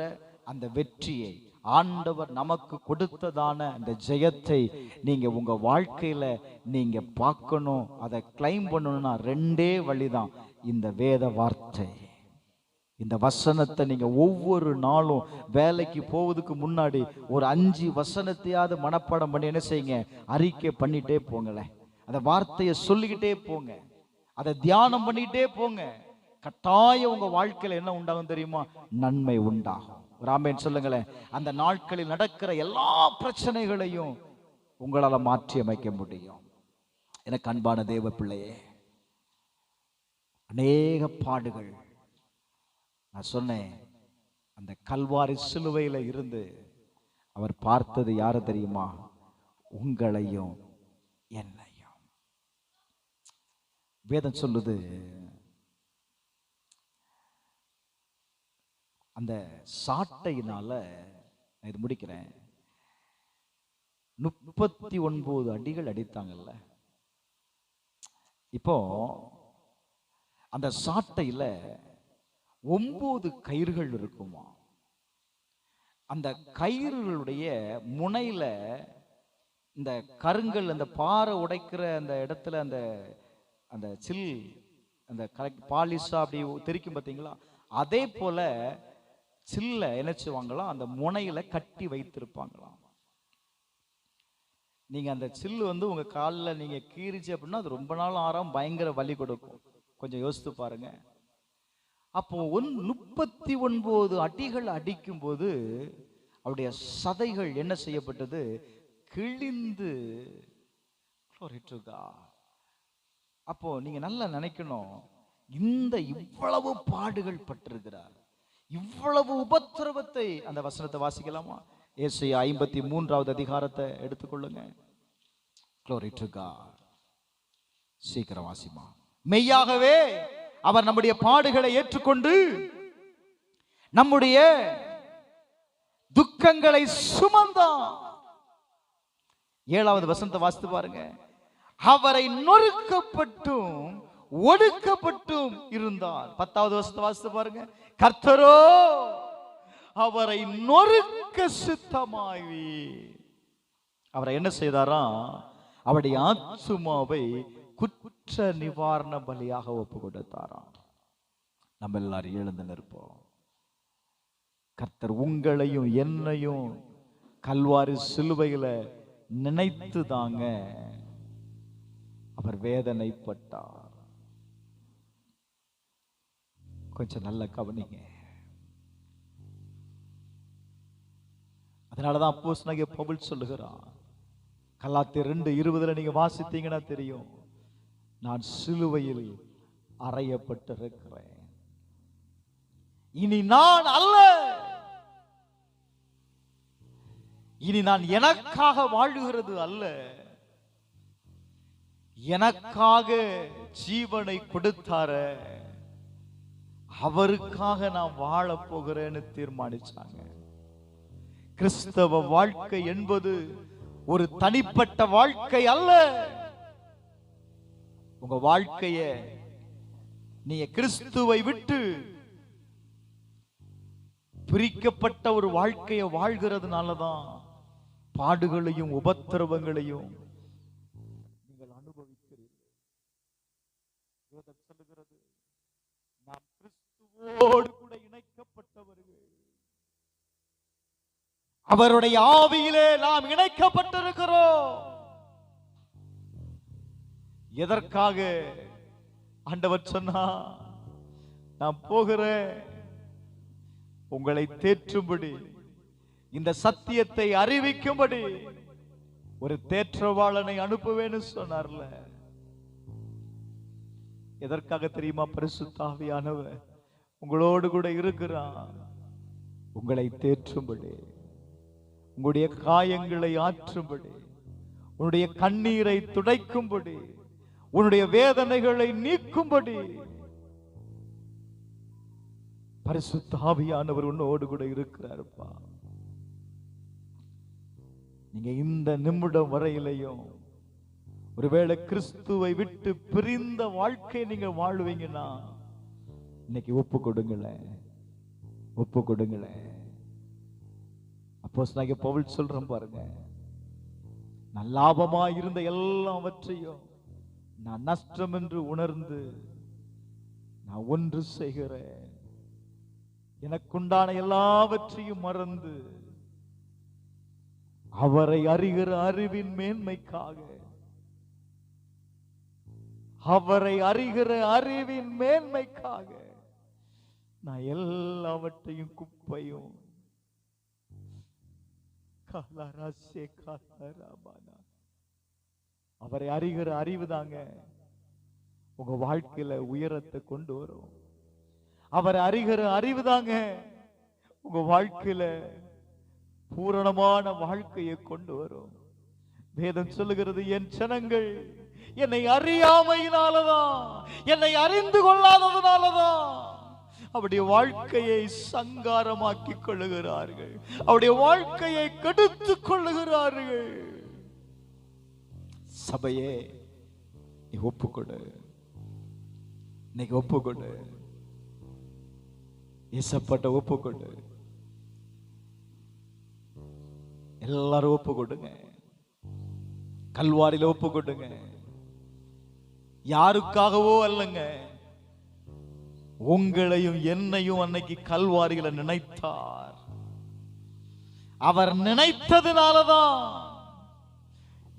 அந்த வெற்றியை, ஆண்டவர் நமக்கு கொடுத்ததான அந்த ஜெயத்தை நீங்க உங்க வாழ்க்கையில நீங்க பார்க்கணும், அதை கிளைம் பண்ணணும்னா ரெண்டே வழிதான். இந்த வேத வார்த்தை, இந்த வசனத்தை நீங்க ஒவ்வொரு நாளும் வேலைக்கு போவதுக்கு முன்னாடி ஒரு 5 வசனத்தையாவது மனப்பாடம் பண்ணி என்ன செய்யுங்க, அறிக்கை பண்ணிட்டே போங்களேன். அந்த வார்த்தையை சொல்லிக்கிட்டே போங்க, அதை தியானம் பண்ணிக்கிட்டே போங்க. கட்டாயம் உங்க வாழ்க்கையில என்ன உண்டாகும் தெரியுமா? நன்மை உண்டாகும். ராமேன் சொல்லுங்களேன். அந்த நாட்களில் நடக்கிற எல்லா பிரச்சனைகளையும் உங்களால மாற்றி அமைக்க முடியும். எனக்கு அன்பான தேவ பிள்ளையே, அநேக பாடுகள், நான் சொன்னேன், அந்த கல்வாரி சிலுவையில இருந்து அவர் பார்த்தது யாரு தெரியுமா? உங்களையும் என்னையும். வேதம் சொல்லுது, அந்த சாட்டையினால, இது முடிக்கிறேன், 39 அடிகள் அடித்தாங்கல்ல. இப்போ அந்த சாட்டையில 9 கயிறுகள் இருக்குமா. அந்த கயிறுகளுடைய முனையில இந்த கருங்கல், அந்த பாறை உடைக்கிற அந்த இடத்துல அந்த அந்த சில், அந்த பாலிஷா அப்படி தெரிக்கும் பார்த்தீங்களா, அதே போல சில்ல என்ன செய்வாங்களாம், அந்த முனையில கட்டி வைத்திருப்பாங்களாம். நீங்க அந்த சில்லு உங்க காலில் நீங்க கீறிச்சு அப்படின்னா அது ரொம்ப நாள் ஆறாம், பயங்கர வலி கொடுக்கும். கொஞ்சம் யோசித்து பாருங்க. அப்போ 39 அடிகள் அடிக்கும் போது அவருடைய சதைகள் என்ன செய்யப்பட்டது? கிழிந்து. அப்போ நீங்க நல்லா நினைக்கணும், இந்த இவ்வளவு பாடுகள் பட்டிருக்கிறார், இவ்வளவு உபத்திரவத்தை. அந்த வசனத்தை வாசிக்கலாமா? ஏசாயா 53வது அதிகாரத்தை எடுத்துக்கொள்ளுங்க. Glory to God. சீக்கிரம் வாசிமா. மெய்யாகவே அவர் நம்முடைய பாடுகளை ஏற்றுக்கொண்டு நம்முடைய துக்கங்களை சுமந்தார். 7வது வசனத்தை வாசித்து பாருங்க. அவரை நொறுக்கப்பட்டும் ஒடுக்கப்பட்டும் இருந்தார். 10வது வசனத்தை வாசித்து பாருங்க. கர்த்தரோ அவரை நொறுக்க சித்தமாகி அவரை என்ன செய்தாராம்? அவருடைய ஆத்துமாவை குற்ற நிவாரண பலியாக ஒப்பு கொடுத்தாராம். நம்ம எல்லாரும் எழுந்து நிற்போம். கர்த்தர் உங்களையும் என்னையும் கல்வாரி சிலுவையில நினைத்து தாங்க அவர் வேதனைப்பட்டார். கொஞ்சம் நல்ல கவனிங்க. அதனாலதான் அப்போஸ்தலனாகிய பவுல் சொல்லுகிறான், கலாத்தியர் 2:20 நீங்க வாசித்தீங்கன்னா தெரியும், நான் சிலுவையில் அறையப்பட்டிருக்கிறேன், இனி நான் அல்ல, இனி நான் எனக்காக வாழுகிறது அல்ல, எனக்காக ஜீவனை கொடுத்தார அவருக்காக நான் வாழ போகிறேன்னு தீர்மானிச்சாங்க. கிறிஸ்தவ வாழ்க்கை என்பது ஒரு தனிப்பட்ட வாழ்க்கை அல்ல. உங்க வாழ்க்கைய நீங்க கிறிஸ்துவை விட்டு பிரிக்கப்பட்ட ஒரு வாழ்க்கையை வாழ்கிறதுனாலதான் பாடுகளையும் உபத்திரவங்களையும் நீங்கள் அனுபவிக்கிறீர்கள். வேதம் சொல்லுகிறது, நாம் கிறிஸ்துவோடு கூட இணைக்கப்பட்டவர்கள், அவருடைய ஆவியிலே நாம் இணைக்கப்பட்டிருக்கிறோம். எதற்காக? ஆண்டவர் சொன்னா, நான் போகிறேன் உங்களை தேற்றும்படி, இந்த சத்தியத்தை அறிவிக்கும்படி ஒரு தேற்றவாளனை அனுப்புவேன்னு சொன்னார்ல. எதற்காக தெரியுமா? பரிசுத்த ஆவியானவர் உங்களோடு கூட இருக்கிறான், உங்களை தேற்றும்படி, உங்களுடைய காயங்களை ஆற்றும்படி, உன்னுடைய கண்ணீரை துடைக்கும்படி, உன்னுடைய வேதனைகளை நீக்கும்படி பரிசுத்த ஆவியானவர் உன்னோடு கூட இருக்கிறாருப்பா. நீங்க இந்த நிமிடம் வரையிலையும் ஒருவேளை கிறிஸ்துவை விட்டு பிரிந்த வாழ்க்கை நீங்க வாழ்வீங்கன்னா இன்னைக்கு ஒப்பு கொடுங்களேன், ஒப்பு கொடுங்களேன். அப்போஸ்தலனாகிய பவுல் சொல்றேன் பாருங்க, நான் லாபமா இருந்த எல்லாவற்றையும் நான் நஷ்டம் என்று உணர்ந்து நான் ஒன்று செய்கிறேன். எனக்குண்டான எல்லாவற்றையும் மறந்து அவரை அறிகிற அறிவின் மேன்மைக்காக, அவரை அறிகிற அறிவின் மேன்மைக்காக நான் எல்லாவற்றையும் குப்பையும் அவரை அறிகிற அறிவு தாங்க உங்க வாழ்க்கையில உயரத்தை கொண்டு வரும். அவரை அறிகிற அறிவு தாங்க உங்க வாழ்க்கையில பூரணமான வாழ்க்கையை கொண்டு வரும். வேதம் சொல்லுகிறது, என் ஜனங்கள் என்னை அறியாமையினாலதான், என்னை அறிந்து கொள்ளாததுனாலதான் அவருடைய வாழ்க்கையை சங்காரமாக்கி கொள்ளுகிறார்கள், அவருடைய வாழ்க்கையை கெடுத்துக் கொள்ளுகிறார்கள். சபையே, நீ ஒப்புக்கொடு, இன்னைக்கு ஒப்புக்கொடு, ஏசப்பட்ட ஒப்புக்கொடு. எல்லாரும் ஒப்புக்கொடுங்க, கல்வாரியில ஒப்புக்கொடுங்க. யாருக்காகவோ அல்லங்க, உங்களையும் என்னையும் அன்னைக்கு கல்வாரியில நினைத்தார். அவர் நினைத்ததுனாலதான்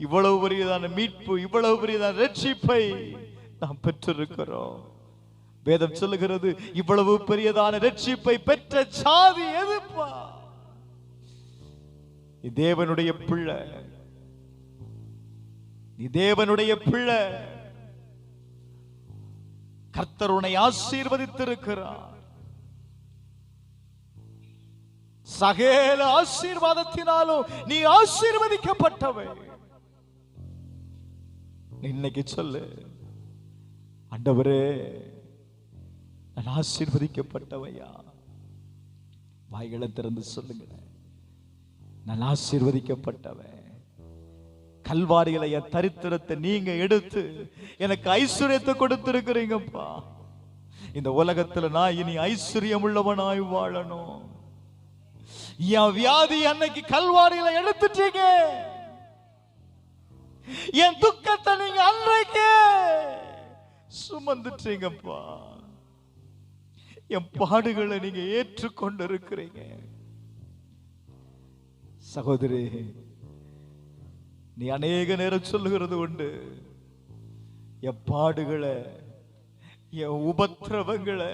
இவ்வளவு பெரியதான மீட்பு, இவ்வளவு பெரியதான ரட்சிப்பை நாம் பெற்றிருக்கிறோம். வேதம் சொல்லுகிறது, இவ்வளவு பெரியதான ரட்சிப்பை பெற்ற சாதி எதுப்பா? நீ தேவனுடைய பிள்ளை, நீ தேவனுடைய பிள்ளை. கர்த்தர் உன்னை ஆசீர்வதித்திருக்கிறார். சகல ஆசீர்வாதத்தினாலும் நீ ஆசீர்வதிக்கப்பட்டவை. இன்னைக்கு சொல்லு, ஆண்டவரே நான் ஆசீர்வதிக்கப்பட்டவையா. வாய்களை திறந்து சொல்லுங்க, நான் ஆசீர்வதிக்கப்பட்டவன். கல்வாரியில என் தரித்திரத்தை நீங்க எடுத்து எனக்கு ஐஸ்வர்யத்தை கொடுத்திருக்கிறீங்கப்பா. இந்த உலகத்துல நான் இனி ஐஸ்வர்யம் உள்ளவனாய் வாழணும். என் வியாதி அன்னைக்கு கல்வாரியில எடுத்துட்டீங்க, என் துக்கத்தை நீங்க அன்றைக்கு சுமந்துட்டீங்கப்பா. என் பாடுகளை நீங்க ஏற்றுக்கொண்டு இருக்கிறீங்க. சகோதரி, நீ அநேக நேரம் சொல்லுகிறது உண்டு, என் பாடுகளை, என் உபத்திரவங்களை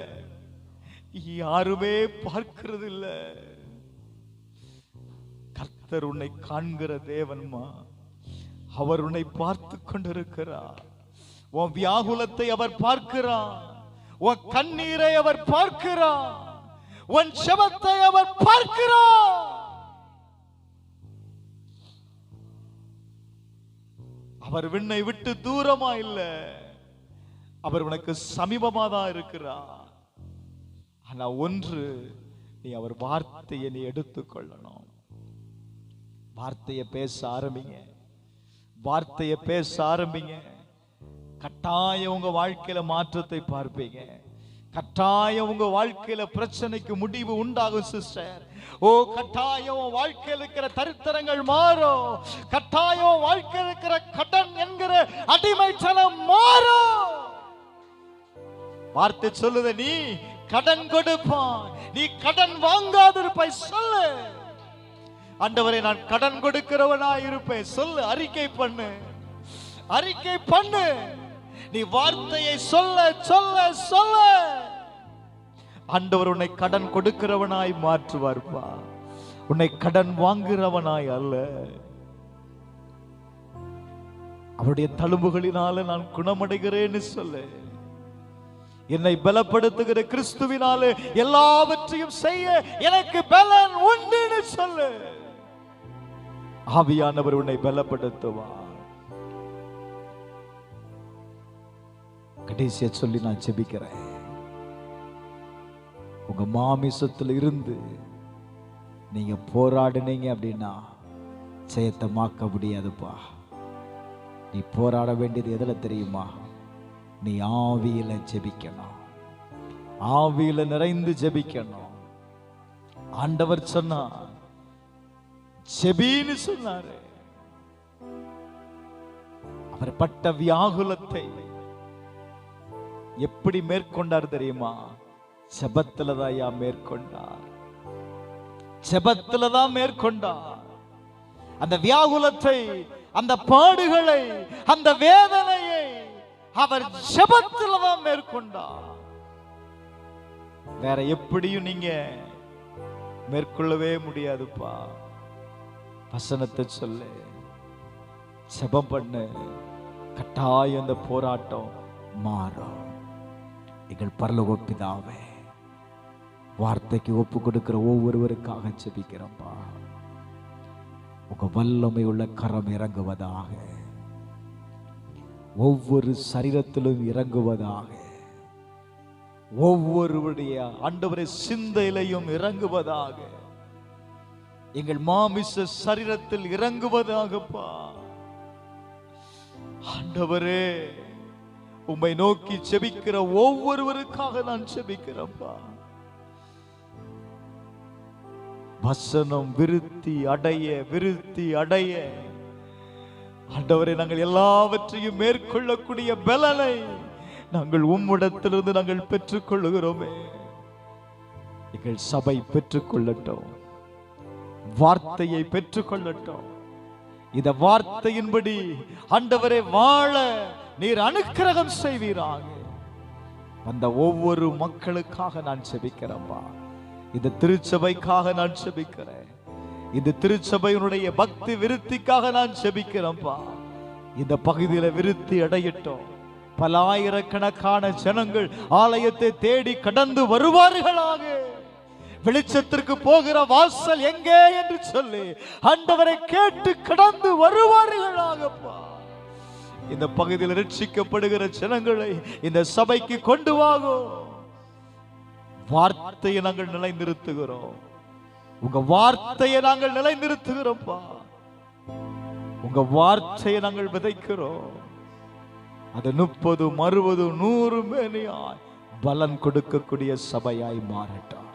யாருமே பார்க்கிறது இல்ல. கர்த்தர் உன்னை காண்கிற தேவன்மா, அவர் உன்னை பார்த்து கொண்டிருக்கிறார். உன் வியாகுலத்தை அவர் பார்க்கிறார், உன் கண்ணீரை அவர் பார்க்கிறார், உன் ஜெபத்தை அவர் பார்க்கிறார். அவர் விண்ணை விட்டு தூரமா இல்ல, அவர் உனக்கு சமீபமா தான் இருக்கிறார். ஆனா ஒன்று, நீ அவர் வார்த்தையை நீ எடுத்துக்கொள்ளணும். வார்த்தையை பேச ஆரம்பிங்க, வார்த்தையை பேச ஆரம்பிங்க. கட்டாயம் உங்க வாழ்க்கையில மாற்றத்தை பார்ப்பீங்க. கட்டாயம் உங்க வாழ்க்கையில பிரச்சனைக்கு முடிவு உண்டாகும் சிஸ்டர். ஓ, கட்டாயம் வாழ்க்கையில் இருக்கிற தரித்திரங்கள் மாறும். கட்டாயம் வாழ்க்கையில் இருக்கிற கடன் என்கிற அடிமைத்தனம் மாறும். வார்த்தை சொல்லுத, நீ கடன் கொடுப்பான், நீ கடன் வாங்காதிருப்பாய். சொல்லு, ஆண்டவரே நான் கடன் கொடுக்கிறவனாய் இருப்பேன். சொல்லு, அறிக்கை பண்ணு, அறிக்கை பண்ணு. நீ வார்த்தையை சொல்ல சொல்ல சொல்ல ஆண்டவர் உன்னை கடன் கொடுக்கிறவனாய் மாற்றுவார்ப்பா, உன்னை கடன் வாங்குறவனாய் அல்ல. அவருடைய தழும்புகளினால நான் குணமடைகிறேன்னு சொல்லு. என்னை பலப்படுத்துகிற கிறிஸ்துவினாலே எல்லாவற்றையும் செய்ய எனக்கு பலன் உண்டுன்னு சொல்லு. ஆவியானவர் உன்னை பலப்படுத்துவார். கடைசியா சொல்லி நான் ஜெபிக்கிறேன். உங்க மாமிசத்துல இருந்து நீங்க போராடுனீங்க அப்படின்னா ஜெயத்தை மாக்க முடியாதுப்பா. நீ போராட வேண்டியது எதுல தெரியுமா? நீ ஆவியில ஜெபிக்கணும், ஆவியில நிறைந்து ஜெபிக்கணும். ஆண்டவர் சொன்னா, ஜெபின்னு சொன்னாரு. அவர் பட்ட வியாகுலத்தை எப்படி மேற்கொண்டார் தெரியுமா? ஜெபத்துலதான் மேற்கொண்டார். ஜெபத்துலதான் மேற்கொண்டார். அந்த வியாகுலத்தை, அந்த பாடுகளை, அந்த வேதனையை அவர் ஜெபத்துலதான் மேற்கொண்டார். வேற எப்படியும் நீங்க மேற்கொள்ளவே முடியாதுப்பா. வசனத்தை சொல்லு, ஜெபம் பண்ணு, கட்டாயம் அந்த போராட்டம் மாறும். எங்கள் பரலோக பிதாவே, வார்த்தைக்கு ஒப்பு கொடுக்கிற ஒவ்வொருவருக்காக ஜெபிக்கிறப்பா. உங்க வல்லமை உள்ள கரம் இறங்குவதாக, ஒவ்வொரு சரீரத்திலும் இறங்குவதாக, ஒவ்வொருவருடைய ஆண்டவரே சிந்தையிலையும் இறங்குவதாக, எங்கள் மாமிச சரீரத்தில் இறங்குவதாகப்பா. ஆண்டவரே, உம்மை நோக்கி ஜெபிக்கிற ஒவ்வொருவருக்காக நான் ஜெபிக்கிறேன்ப்பா. வசனம் விருத்தி அடைய, விருத்தி அடைய ஆண்டவரே, நாங்கள் எல்லாவற்றையும் மேற்கொள்ளக்கூடிய பலனை நாங்கள் உம்மிடத்திலிருந்து நாங்கள் பெற்றுக் கொள்ளுகிறோமே. எங்கள் சபை பெற்றுக்கொள்ளட்டும், வார்த்தையை பெற்றுக்கொள்ளட்டும். இந்த வார்த்தையின்படி ஆண்டவரே வாழ நீர் அனுக்கிரகம் செய்வீராக. அந்த ஒவ்வொரு மக்களுக்காக நான் ஜெபிக்கிறேன்பா. இந்த திருச்சபைக்காக நான் ஜெபிக்கிறேன். இந்த திருச்சபையினுடைய பக்தி விருத்திக்காக நான் ஜெபிக்கிறேன்பா. இந்த பகுதியில விருத்தி அடையட்டும். பல ஆயிரக்கணக்கான ஜனங்கள் ஆலயத்தை தேடி கடந்து வருவார்களாக. வெளிச்சத்திற்கு போகிற வாசல் எங்கே என்று சொல்லி ஆண்டவரை கேட்டு கடந்து வருவார்களாகப்பா. இந்த பகுதியில் ரட்சிக்கப்படுகிற ஜனங்களை இந்த சபைக்கு கொண்டு வாங்கோ. வார்த்தையை நாங்கள் நிலைநிறுத்துகிறோம். உங்க வார்த்தையை நாங்கள் நிலைநிறுத்துகிறோம்ப்பா. உங்க வார்த்தையை நாங்கள் விதைக்கிறோம். அது 30, 60, 100 மேனியாய் பலன் கொடுக்கக்கூடிய சபையாய் மாறட்டும்.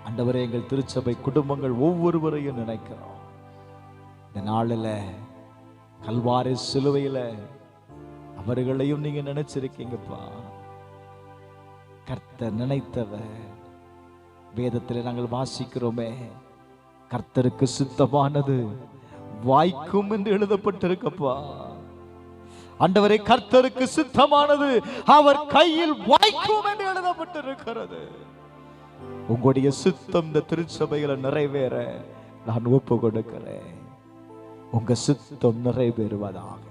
ஆண்டவரே, எங்கள் திருச்சபை குடும்பங்கள் ஒவ்வொருவரையும் நினைக்கிறோம். இந்த நாளில் கல்வாரி சிலுவையில அவர்களையும் நீங்க நினைச்சிருக்கீங்கப்பா. கர்த்தர் நினைத்தவர் வேதத்தில் நாங்கள் வாசிக்கிறோமே, கர்த்தருக்கு சித்தமானது வாய்க்கும் என்று எழுதப்பட்டிருக்கப்பா. ஆண்டவரே, கர்த்தருக்கு சித்தமானது அவர் கையில் வாய்க்கும் என்று எழுதப்பட்டிருக்கிறது. உங்களுடைய சித்தம் இந்த திருச்சபையில நிறைவேற நான் ஒப்பு கொடுக்கிறேன். உங்க சித்தம் நிறைவேறுவதாக,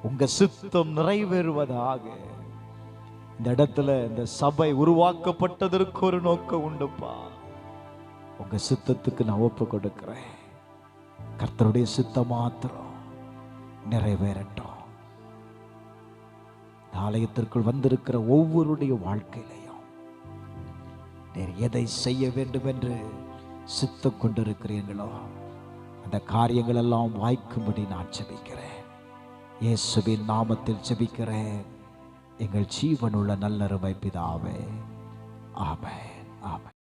உங்க சித்தம் நிறைவேறுவதாக. இந்த இடத்துல இந்த சபை உருவாக்கப்பட்டதற்கு ஒரு நோக்கம் உண்டுப்பா. உங்க சித்தத்துக்கு நான் ஒப்பு கொடுக்கிறேன். கர்த்தருடைய சித்தம் மாத்திரம் நிறைவேறட்டும். ஆலயத்திற்குள் வந்திருக்கிற ஒவ்வொருடைய வாழ்க்கையிலையும் எதை செய்ய வேண்டும் என்று சித்தம் கொண்டிருக்கிறீர்களோ அந்த காரியங்கள் எல்லாம் வாய்க்கும்படி நான் ஜெபிக்கிறேன். இயேசுவின் நாமத்தில் ஜெபிக்கிறேன் எங்கள் ஜீவனுள்ள நல்லருமை பிதாவே. ஆமென், ஆமென்.